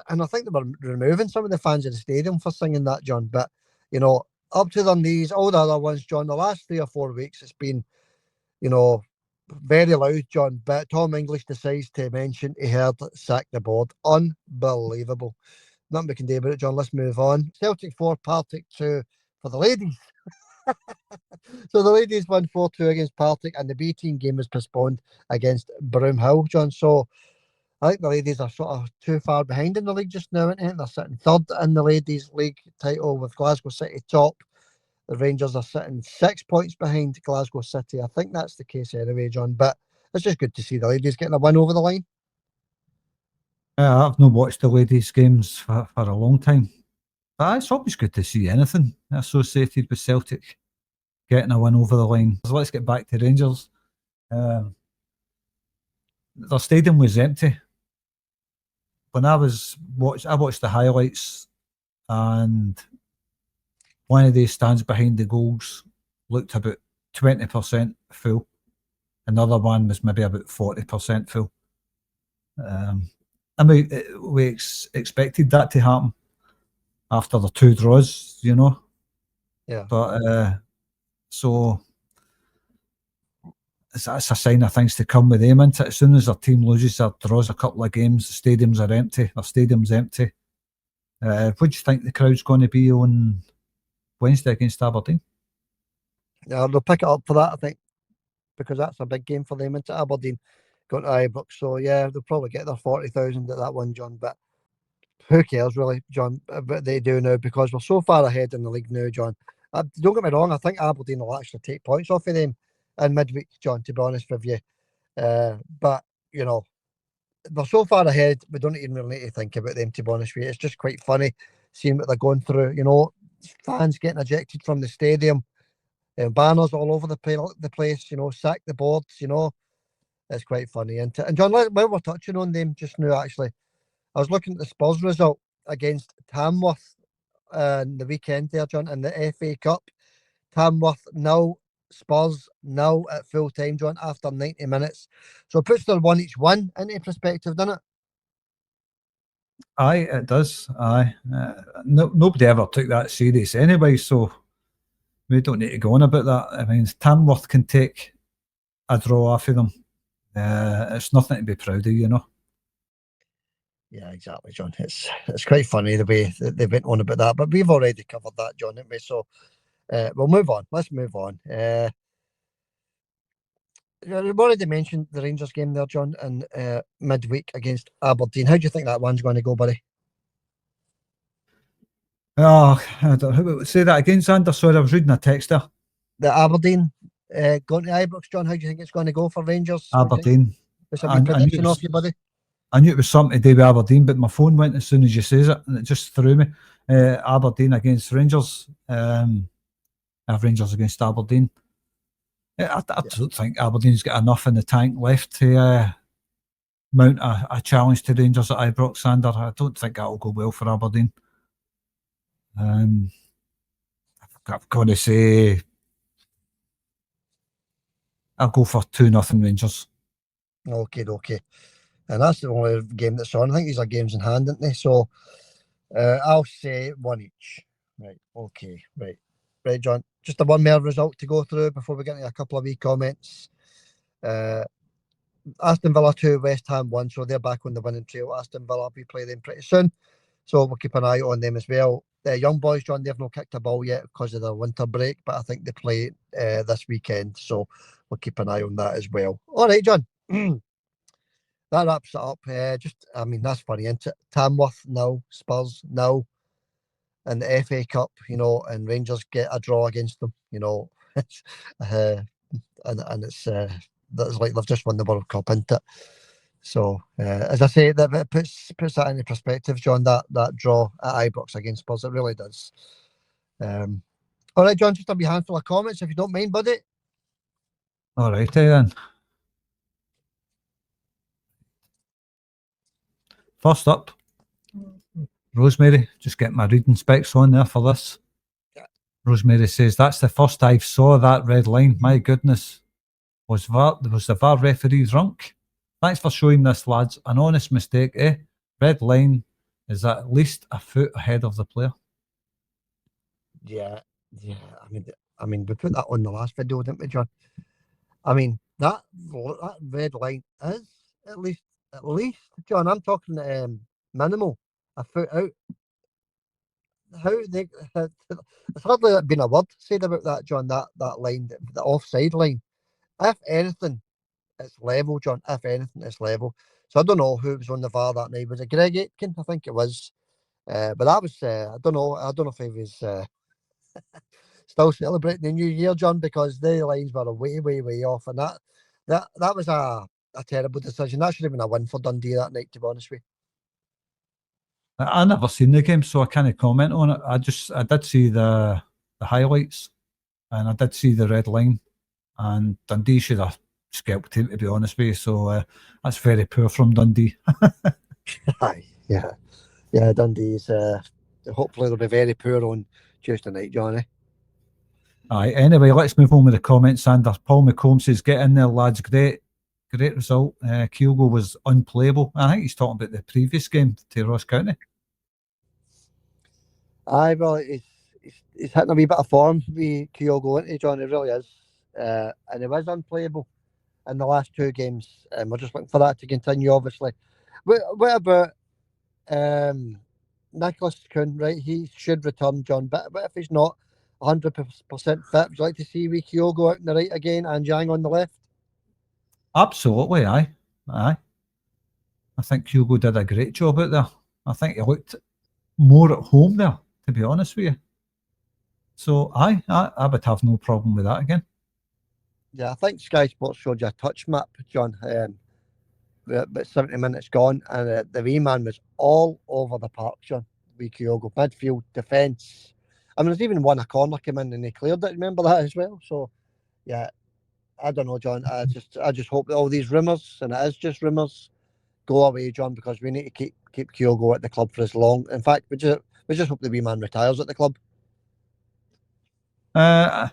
And I think they were removing some of the fans of the stadium for singing that, John. But, up to their knees. All the other ones, John, the last 3 or 4 weeks, it's been, very loud, John. But Tom English decides to mention he heard sack the board. Unbelievable. Nothing we can do about it, John. Let's move on. Celtic 4, Partick 2 for the ladies. So the ladies won 4-2 against Partick, and the B team game was postponed against Broomhill, John. So I think the ladies are sort of too far behind in the league just now, and they're sitting third in the ladies' league title with Glasgow City top. The Rangers are sitting 6 points behind Glasgow City. I think that's the case anyway, John. But it's just good to see the ladies getting a win over the line. I've not watched the ladies' games for a long time. But it's always good to see anything associated with Celtic getting a win over the line. So let's get back to Rangers. Their stadium was empty. When I watched the highlights, and one of these stands behind the goals looked about 20% full. Another one was maybe about 40% full. We expected that to happen after the 2 draws, Yeah. But so that's a sign of things to come with them, isn't it? As soon as their team loses or draws a couple of games, the stadiums are empty. Their stadium's empty. What do you think the crowd's going to be on Wednesday against Aberdeen? Yeah, they'll pick it up for that, I think, because that's a big game for them into Aberdeen, going to Ibrox. So yeah, they'll probably get their 40,000 at that one, John. But who cares, really, John, what they do now, because we're so far ahead in the league now, John. Don't get me wrong, I think Aberdeen will actually take points off of them in midweek, John, to be honest with you. But, they're so far ahead, we don't even really need to think about them, to be honest with you. It's just quite funny seeing what they're going through, fans getting ejected from the stadium, banners all over the place, sack the boards, it's quite funny. And John, while we're touching on them just now, actually, I was looking at the Spurs result against Tamworth in the weekend there, John, in the FA Cup. Tamworth 0, Spurs 0 at full time, John, after 90 minutes. So it puts their 1-1 into perspective, doesn't it? Aye, it does. Aye. Nobody ever took that serious anyway, so we don't need to go on about that. I mean, Tamworth can take a draw off of them. It's nothing to be proud of, Yeah, exactly, John. It's quite funny the way that they went on about that, but we've already covered that, John, haven't we? So we'll move on. Let's move on. We've already mentioned the Rangers game there, John, in midweek against Aberdeen. How do you think that one's going to go, buddy? Oh, say that again, Sander. Sorry, I was reading a text there. The Aberdeen going to Ibrox, John. How do you think it's going to go for Rangers? Aberdeen. What's a wee prediction off you, buddy? I knew it was something to do with Aberdeen, but my phone went as soon as you says it, and it just threw me. Aberdeen against Rangers. Rangers against Aberdeen. I don't think Aberdeen's got enough in the tank left to mount a challenge to Rangers at Ibrox, Sander. I don't think that'll go well for Aberdeen. I've got to say, I'll go for 2-0 Rangers. Okay. And that's the only game that's on. I think these are games in hand, aren't they? So I'll say 1 each. Right, okay, right, John. Just a one more result to go through before we get into a couple of wee comments. Aston Villa 2, West Ham 1, so they're back on the winning trail. Aston Villa, we play them pretty soon, so we'll keep an eye on them as well. The young boys, John, they've not kicked a ball yet because of the winter break, but I think they play this weekend, so we'll keep an eye on that as well. All right, John. That wraps it up. That's funny, isn't it? Tamworth, no. Spurs, no. And the FA Cup, and Rangers get a draw against them, and it's that's like they've just won the World Cup, isn't it? So, as I say, that puts that into perspective, John, that draw at Ibrox against Spurs, it really does. All right, John, just a wee handful of comments, if you don't mind, buddy. All right, then. First up, Rosemary, just get my reading specs on there for this. Yeah. Rosemary says, that's the first I saw that red line. My goodness. Was the VAR referee drunk? Thanks for showing this, lads. An honest mistake, eh? Red line is at least a foot ahead of the player. Yeah, Yeah, I mean, we put that on the last video, didn't we, John? I mean, that red line is at least, John. I'm talking minimal, a foot out. How they? There's hardly been a word said about that, John. That line, the offside line. If anything, it's level, John. If anything, it's level. So I don't know who was on the VAR that night. Was it Greg Aitken? I think it was. But that was I don't know. I don't know if he was still celebrating the new year, John, because the lines were way, way, way off, and that was a terrible decision. That should have been a win for Dundee that night, to be honest with you. I never seen the game, so I can't comment on it. I did see the highlights, and I did see the red line, and Dundee should have scalped him, to be honest with you. So that's very poor from Dundee. Aye, yeah. Dundee's. Hopefully they'll be very poor on Tuesday night, Johnny. Aye. Anyway, let's move on with the comments. Sander Paul McComb says, "Get in there, lads. Great result. Kyogo was unplayable." I think he's talking about the previous game to Ross County. Aye, well, he's hitting a wee bit of form with Kyogo, isn't he, John? He really is. And he was unplayable in the last two games. We're just looking for that to continue, obviously. What about Nicolas-Gerrit, right? He should return, John. But if he's not 100% fit, would you like to see wee Kyogo out on the right again and Yang on the left? Absolutely, aye. I think Kyogo did a great job out there. I think he looked more at home there, to be honest with you. So, I would have no problem with that again. Yeah, I think Sky Sports showed you a touch map, John. But 70 minutes gone, and the wee man was all over the park, John. Wee Kyogo, midfield, defence. I mean, there's even one a corner came in and he cleared it. Remember that as well? So, yeah, I don't know, John. I just hope that all these rumours, and it is just rumours, go away, John, because we need to keep Kyogo at the club for as long. In fact, we just hope the wee man retires at the club. I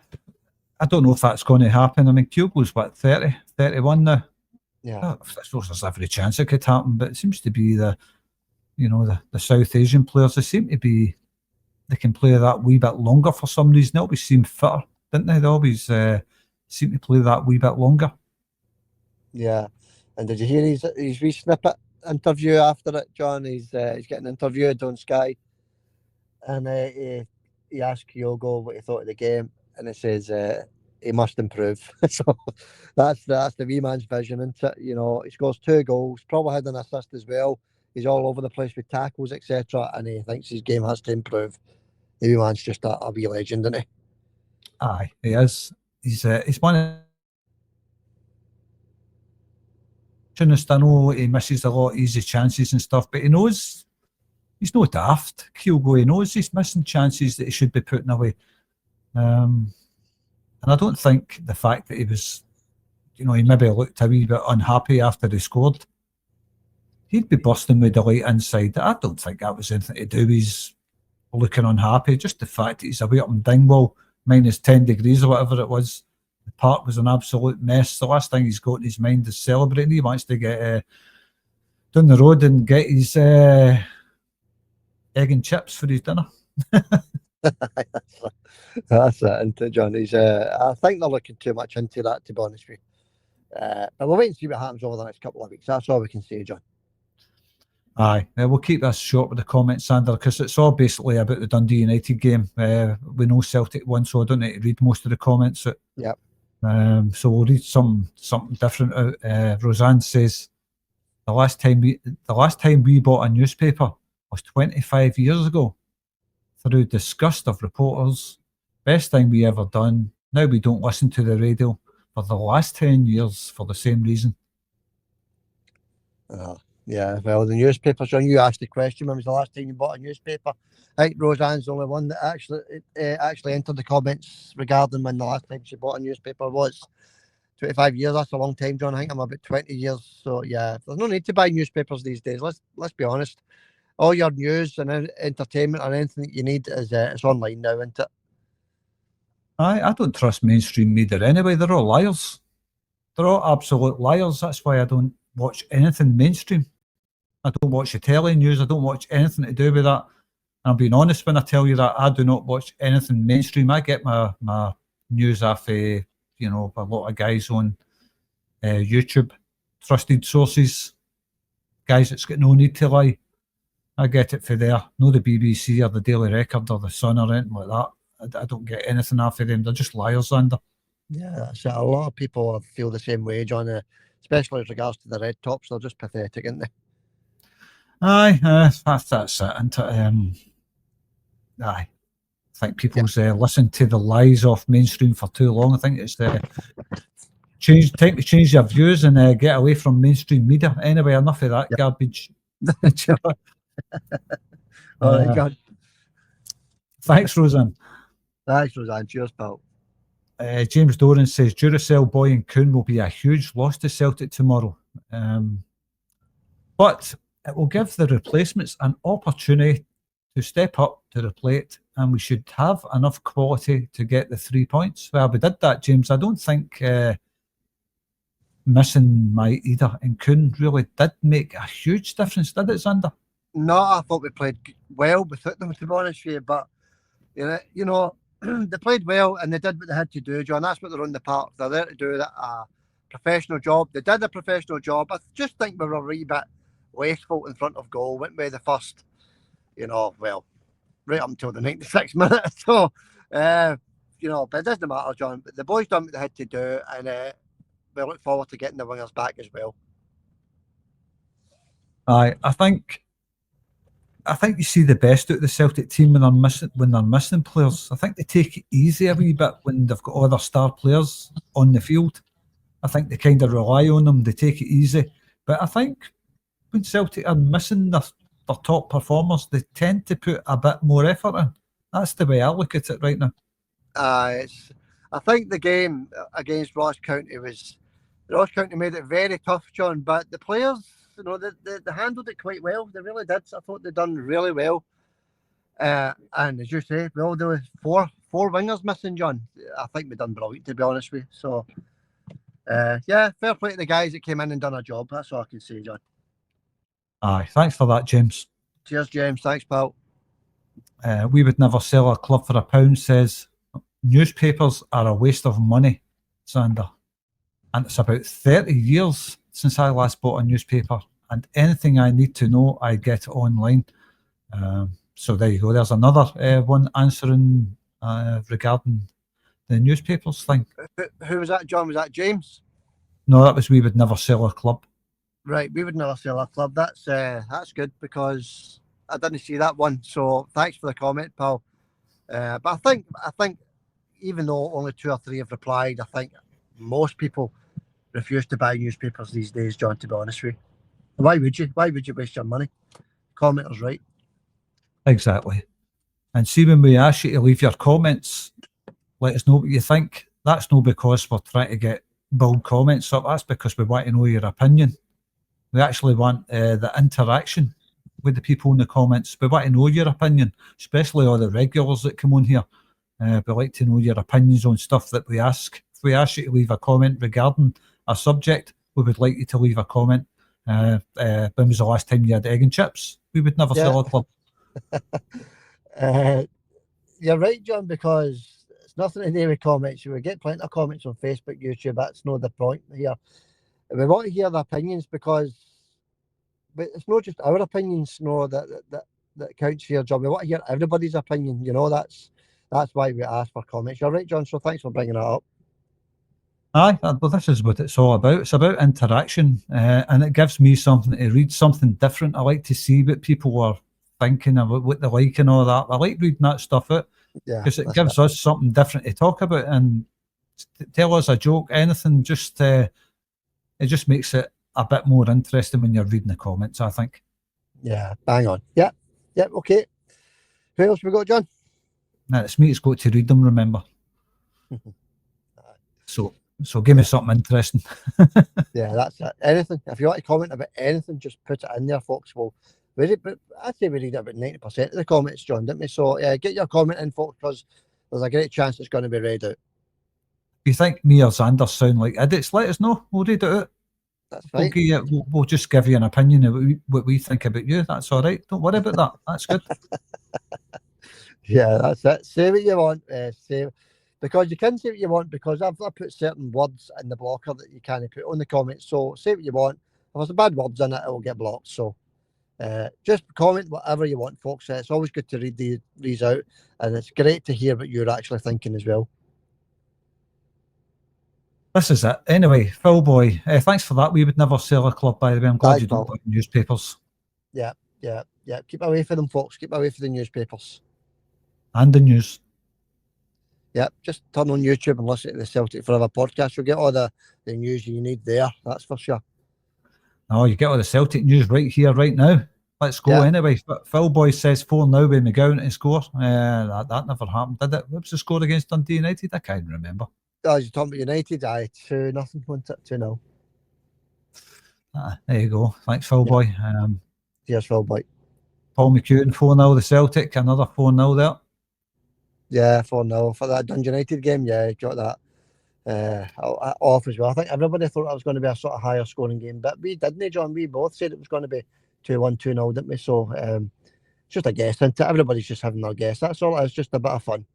don't know if that's going to happen. I mean, Kyogo's what, 30, 31 now? Yeah. I suppose there's every chance it could happen, but it seems to be the South Asian players, they can play that wee bit longer for some reason. They always seem fitter, didn't they? They always seem to play that wee bit longer. Yeah. And did you hear his wee snippet interview after it, John? He's getting interviewed on Sky, and he asked Kyogo what he thought of the game, and it says he must improve. So that's the wee man's vision, isn't it? You know, he scores 2 goals, probably had an assist as well. He's all over the place with tackles, etc., and he thinks his game has to improve. The wee man's just a wee legend, isn't he? Aye, he is. He's one of. I know he misses a lot of easy chances and stuff, but he knows he's no daft. Kyogo, he knows he's missing chances that he should be putting away. And I don't think the fact that he was, he maybe looked a wee bit unhappy after he scored. He'd be bursting with delight inside. I don't think that was anything to do with his looking unhappy. Just the fact that he's away up in Dingwall, minus 10 degrees or whatever it was. The park was an absolute mess. The last thing he's got in his mind is celebrating. He wants to get down the road and get his egg and chips for his dinner. That's it, isn't it, John? I think they're looking too much into that, to be honest with you. But we'll wait and see what happens over the next couple of weeks. That's all we can say, John. Aye, we'll keep this short with the comments, Sander, because it's all basically about the Dundee United game. We know Celtic won, so I don't need to read most of the comments. Yep. So we'll read something different out. Roseanne says, the last time we bought a newspaper was 25 years ago. Through disgust of reporters, best thing we ever done. Now we don't listen to the radio for the last 10 years for the same reason. Yeah, well, the newspapers, John, you asked the question, when was the last time you bought a newspaper? I think Roseanne's the only one that actually entered the comments regarding when the last time she bought a newspaper was. 25 years, that's a long time, John. I think I'm about 20 years. So, yeah, there's no need to buy newspapers these days. Let's be honest. All your news and entertainment and anything that you need is it's online now, isn't it? I don't trust mainstream media anyway. They're all liars. They're all absolute liars. That's why I don't watch anything mainstream. I don't watch the telly news. I don't watch anything to do with that. I'm being honest when I tell you that I do not watch anything mainstream. I get my news off, a lot of guys on YouTube, trusted sources, guys that's got no need to lie. I get it for there, no the BBC or the Daily Record or the Sun or anything like that. I don't get anything off of them. They're just liars, Xander. Yeah, that's it. A lot of people feel the same way, John, especially with regards to the red tops. They're just pathetic, aren't they? Aye, that's it. And I think people's listened to the lies off mainstream for too long. I think it's time to change your views and get away from mainstream media. Anyway, enough of that garbage. All right, John. Thanks, Roseanne. Thanks, Roseanne. Cheers, pal. James Doran says Duracell Boy and Kuhn will be a huge loss to Celtic tomorrow. But it will give the replacements an opportunity to step up to the plate, and we should have enough quality to get the 3 points. Well, we did that, James. I don't think missing Maeda and Kuhn really did make a huge difference, did it, Xander? No, I thought we played well without them, to be honest with you. But, you know, they played well and they did what they had to do, John. That's what they're on the park. They're there to do a professional job. They did a professional job. I just think we were a wee bit wasteful in front of goal. Went by the first, right up until the 96th minute. So, but it doesn't matter, John. But the boys done what they had to do, and we look forward to getting the wingers back as well. I think you see the best out of the Celtic team when they're missing players. I think they take it easy a wee bit when they've got other star players on the field. I think they kind of rely on them. They take it easy. But I think when Celtic are missing their top performers, they tend to put a bit more effort in. That's the way I look at it right now. I think the game against Ross County made it very tough, John. But the players, they handled it quite well. They really did. I thought they'd done really well. And as you say, well, there was four wingers missing, John. I think we done brilliant, to be honest with you. So, fair play to the guys that came in and done a job. That's all I can say, John. Aye, thanks for that, James. Cheers, James. Thanks, pal. We would never sell a club for £1, says newspapers are a waste of money, Xander. And it's about 30 years since I last bought a newspaper, and anything I need to know, I get online. So there you go. There's another one answering regarding the newspapers thing. Who was that, John? Was that James? No, that was We Would Never Sell a Club. Right, We Would Never Sell a Club. That's good because I didn't see that one. So thanks for the comment, pal. But I think even though only 2 or 3 have replied, I think most people refuse to buy newspapers these days, John, to be honest with you. Why would you? Why would you waste your money? Commenter's right. Exactly. And see, when we ask you to leave your comments, let us know what you think. That's not because we're trying to get build comments up. That's because we want to know your opinion. We actually want the interaction with the people in the comments. We want to know your opinion, especially all the regulars that come on here. We like to know your opinions on stuff that we ask. If we ask you to leave a comment regarding a subject, we would like you to leave a comment. When was the last time you had egg and chips? We would never sell a club. You're right, John, because it's nothing to do with comments. We get plenty of comments on Facebook, YouTube. That's not the point here. We want to hear the opinions but it's not just our opinions, that counts here, John. We want to hear everybody's opinion. That's why we ask for comments. You're right, John. So thanks for bringing that up. Aye, well, this is what it's all about. It's about interaction, and it gives me something to read, something different. I like to see what people are thinking about, what they like and all that. I like reading that stuff out because it gives us something different to talk about and tell us a joke, anything. It just makes it a bit more interesting when you're reading the comments, I think. Yeah, bang on. Yeah, okay. Who else we got, John? Now, it's me that's got to read them, remember. So give me something interesting. Yeah, that's it. Anything. If you want to comment about anything, just put it in there, folks. But I'd say we read about 90% of the comments, John, didn't we? So get your comment in, folks, because there's a great chance it's going to be read out. If you think me or Xander sound like idiots, let us know. We'll read it out. That's fine. We'll just give you an opinion of what we think about you. That's all right. Don't worry about that. That's good. Yeah, that's it. Say what you want. Say because you can say what you want because I've put certain words in the blocker that you can't put on the comments. So say what you want. If there's bad words in it, it will get blocked. So just comment whatever you want, folks. It's always good to read these out, and it's great to hear what you're actually thinking as well. This is it. Anyway, Phil Boy, thanks for that. We would never sell a club, by the way. I'm glad Thanks, you don't pal. buy newspapers. Yeah. Keep away from them, folks. Keep away from the newspapers. And the news. Yep, just turn on YouTube and listen to the Celtic Forever podcast. You'll get all the news you need there, that's for sure. Oh, you get all the Celtic news right here, right now. Let's go anyway. Phil Boy says 4-0 with McGowan to score. That never happened, did it? What was the score against Dundee United? I can't remember. Oh, you're talking about United? Aye, 2-0, wasn't it? 2-0. There you go. Thanks, Phil Boy. Cheers, Phil Boy. Paul McEwen, 4-0 the Celtic. Another 4-0 there. Yeah, 4-0 for that Dundee United game. Yeah, got that off as well. I think everybody thought it was going to be a sort of higher scoring game, but we didn't, John. We both said it was going to be 2-1, 2-0, didn't we? So it's just a guess, isn't it? Everybody's just having their guess. That's all. It's just a bit of fun.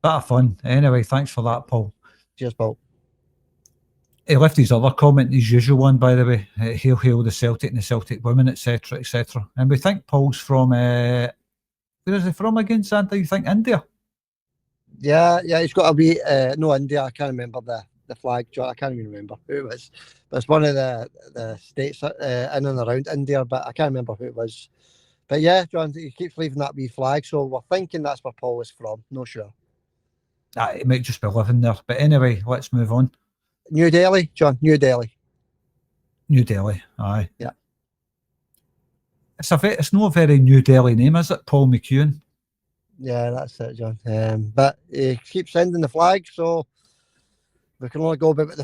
Bit of fun. Anyway, thanks for that, Paul. Cheers, Paul. He left his other comment, his usual one, by the way. Hail, hail the Celtic and the Celtic women, etc., etc. And we think Paul's from, where is he from again, Santa? You think India? Yeah, he's got to be no India. I can't remember the flag. I can't even remember who it was. But it's one of the states in and around India, but I can't remember who it was. But yeah, John, he keeps leaving that wee flag, so we're thinking that's where Paul is from. No sure. It might just be living there. But anyway, let's move on. New Delhi, John. New Delhi. New Delhi. Aye. Yeah. It's not a very New Delhi name, is it? Paul McEwen. Yeah, that's it, John. But he keeps sending the flag, so we can only go about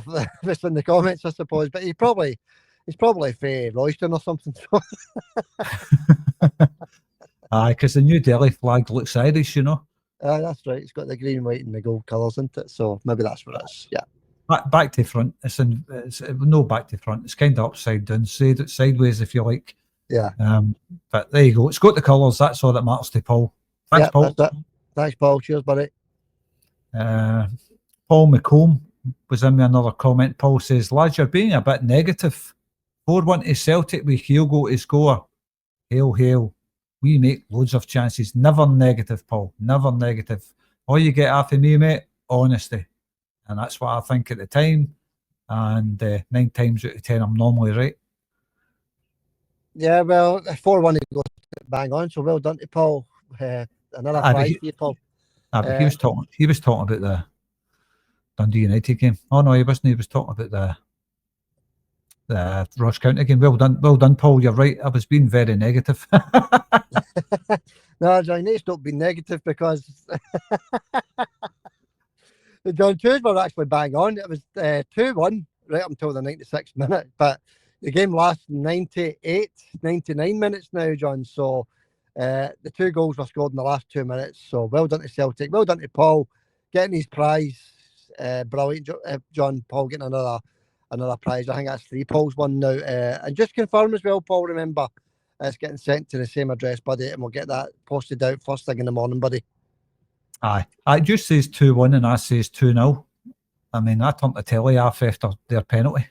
what's in the comments, I suppose. But he's probably for Royston or something. Aye, because the New Delhi flag looks Irish, you know. That's right. It's got the green, white, and the gold colours, isn't it? So maybe that's what it is. Yeah. Back to front. It's no back to front. It's kind of upside down, sideways if you like. Yeah. But there you go. It's got the colours. That's all that matters to Paul. Thanks, Paul. Thanks, Paul. Cheers, buddy. Paul McComb was in with another comment. Paul says, lads, you're being a bit negative. 4-1 to Celtic with Kyogo to score. Hail, hail. We make loads of chances. Never negative, Paul. Never negative. All you get after me, mate, honesty. And that's what I think at the time. And 9 times out of 10, I'm normally right. Yeah, well, 4-1 he goes bang on. So well done to Paul. Another prize for you, Paul. But he was talking about the Dundee United game. Oh no, he wasn't. He was talking about the Ross County game. Well done, Paul. You're right. I was being very negative. No, John, you need to stop being negative because the John twos were actually bang on. It was 2-1 right up until the 96th minute, but the game lasts 99 minutes now, John. So the 2 goals were scored in the last 2 minutes. So well done to Celtic. Well done to Paul getting his prize. Brilliant, John. Paul getting another prize. I think that's 3 Pauls won now. And just confirm as well, Paul, remember, it's getting sent to the same address, buddy, and we'll get that posted out first thing in the morning, buddy. Aye. It just says 2-1 and I says 2-0. I mean, I turned the telly off after their penalty.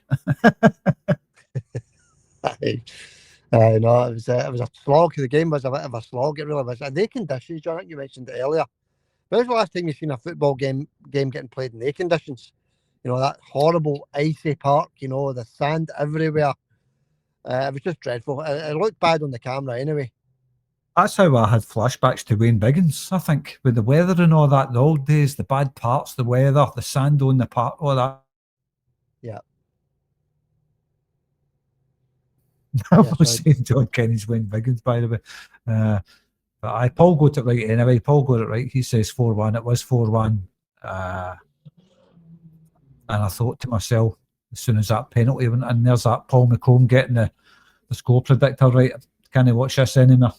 No, it was a slog. The game was a bit of a slog. It really was. They conditions, John, you mentioned it earlier. When was the last time you've seen a football game getting played in their conditions? You know, that horrible icy park, you know, the sand everywhere. It was just dreadful. It looked bad on the camera anyway. That's how I had flashbacks to Wayne Biggins, I think, with the weather and all that, the old days, the bad parts, the weather, the sand on the park, all that. Yeah. I was saying John Kenny's Wayne Biggins, by the way. But Paul got it right anyway. Paul got it right. He says 4-1. It was 4-1. And I thought to myself, as soon as that penalty went in, there's that Paul McComb getting the score predictor right. Can't watch this anymore.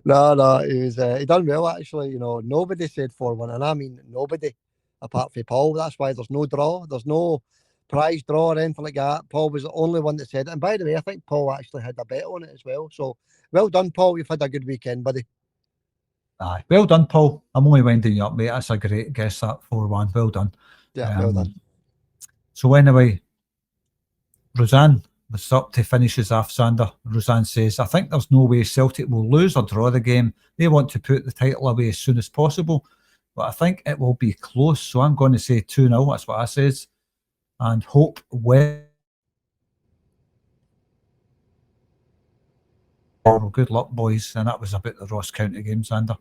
No, he done well actually. You know, nobody said 4-1, and I mean nobody apart from Paul. That's why there's no draw. There's no prize draw or anything like that. Paul was the only one that said it. And by the way, I think Paul actually had a bet on it as well. So well done, Paul. You've had a good weekend, buddy. Aye, well done, Paul. I'm only winding you up, mate. That's a great guess, that 4-1. Well done. Yeah, well done. So anyway, Roseanne was up to finish his half, Sander. Roseanne says, I think there's no way Celtic will lose or draw the game. They want to put the title away as soon as possible. But I think it will be close. So I'm going to say 2-0. That's what I says. And hope well. Good luck, boys. And that was about the Ross County game, Sander.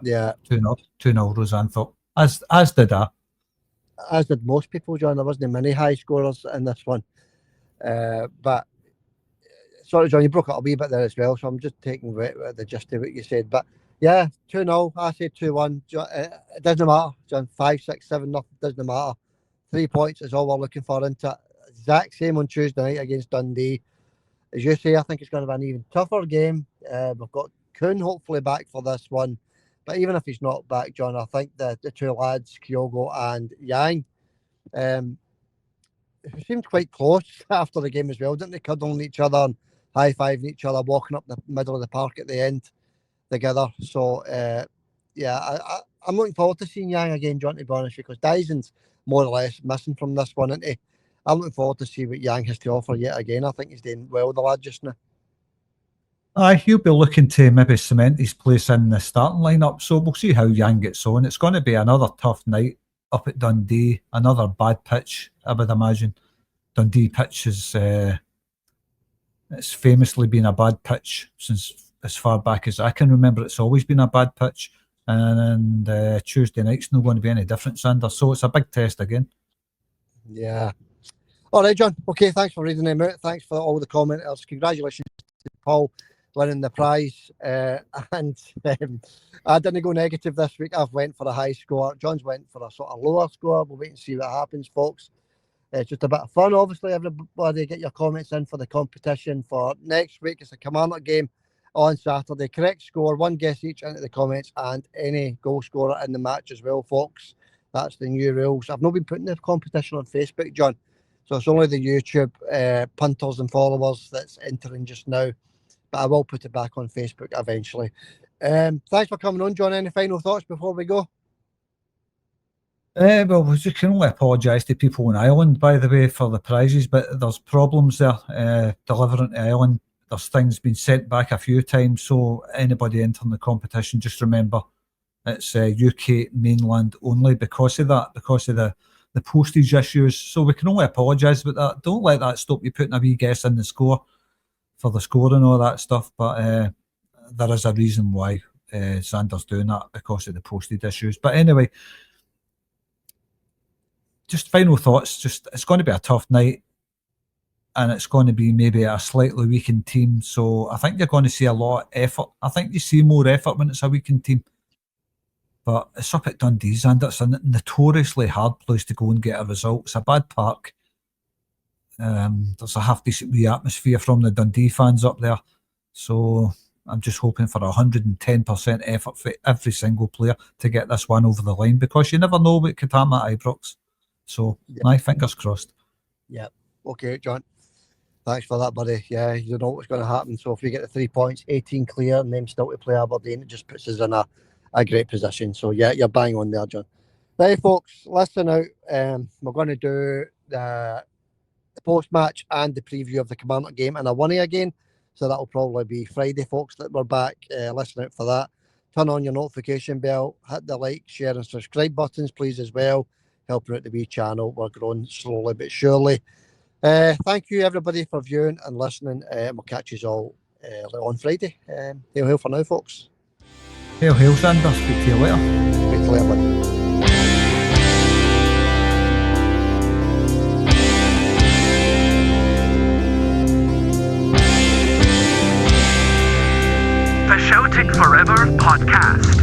Yeah. 2-0, Roseanne thought. As did I. As did most people, John. There wasn't many high scorers in this one. But sorry, John, you broke up a wee bit there as well, so I'm just taking the gist of what you said. But yeah, 2-0. I say 2-1. It doesn't matter, John. 5, 6, 7, nothing. Doesn't matter. 3 points is all we're looking for into it. Exact same on Tuesday night against Dundee. As you say, I think it's going to be an even tougher game. We've got Kuhn hopefully back for this one. But even if he's not back, John, I think the two lads, Kyogo and Yang, seemed quite close after the game as well, didn't they? Cuddling each other and high-fiving each other, walking up the middle of the park at the end together. So, yeah, I'm looking forward to seeing Yang again, John, to be honest, because Dyson's more or less missing from this one, isn't he? I'm looking forward to see what Yang has to offer yet again. I think he's doing well, the lad, just now. Aye, he'll be looking to maybe cement his place in the starting lineup. So we'll see how Yang gets on. It's going to be another tough night up at Dundee. Another bad pitch, I would imagine. Dundee pitch is it's famously been a bad pitch since as far back as I can remember. It's always been a bad pitch, and Tuesday night's not going to be any different, Sander. So it's a big test again. Yeah. All right, John. Okay, thanks for reading them out. Thanks for all the commenters. Congratulations to Paul winning the prize. And I didn't go negative this week. I've went for a high score. John's went for a sort of lower score. We'll wait and see what happens, folks. It's just a bit of fun, obviously. Everybody get your comments in for the competition for next week. It's a Kilmarnock game on Saturday. Correct score, one guess each into the comments, and any goal scorer in the match as well, folks. That's the new rules. I've not been putting the competition on Facebook, John. So it's only the YouTube punters and followers that's entering just now. But I will put it back on Facebook eventually. Thanks for coming on, John. Any final thoughts before we go? Well, we just can only apologise to people in Ireland, by the way, for the prizes, but there's problems there delivering to Ireland. There's things been sent back a few times, so anybody entering the competition, just remember it's UK mainland only because of that, because of the postage issues. So we can only apologise about that. Don't let that stop you putting a wee guess in the score for the score and all that stuff, but there is a reason why Sander's doing that, because of the postage issues. But anyway, just final thoughts. Just it's going to be a tough night, and it's going to be maybe a slightly weakened team. So I think you're going to see a lot of effort. I think you see more effort when it's a weakened team. But it's up at Dundee, and it's a notoriously hard place to go and get a result. It's a bad park. There's a half-decent wee atmosphere from the Dundee fans up there. So I'm just hoping for 110% effort for every single player to get this one over the line, because you never know what could happen at Ibrox. So my fingers crossed. Yeah. Okay, John. Thanks for that, buddy. Yeah, you don't know what's going to happen. So if we get the 3 points, 18 clear, and then still to play Aberdeen, it just puts us in a great position. So yeah, you're bang on there, John. Right, folks, listen out. We're going to do the post-match and the preview of the Kilmarnock game in a 1A again. So that'll probably be Friday, folks, that we're back. Listen out for that. Turn on your notification bell, hit the like, share and subscribe buttons, please, as well. Helping out the wee channel. We're growing slowly but surely. Thank you, everybody, for viewing and listening. We'll catch you all on Friday. Hail, hail for now, folks. Hail, hail, Sander. Speak to you later. Speak to you later, buddy. The Celtic Forever Podcast.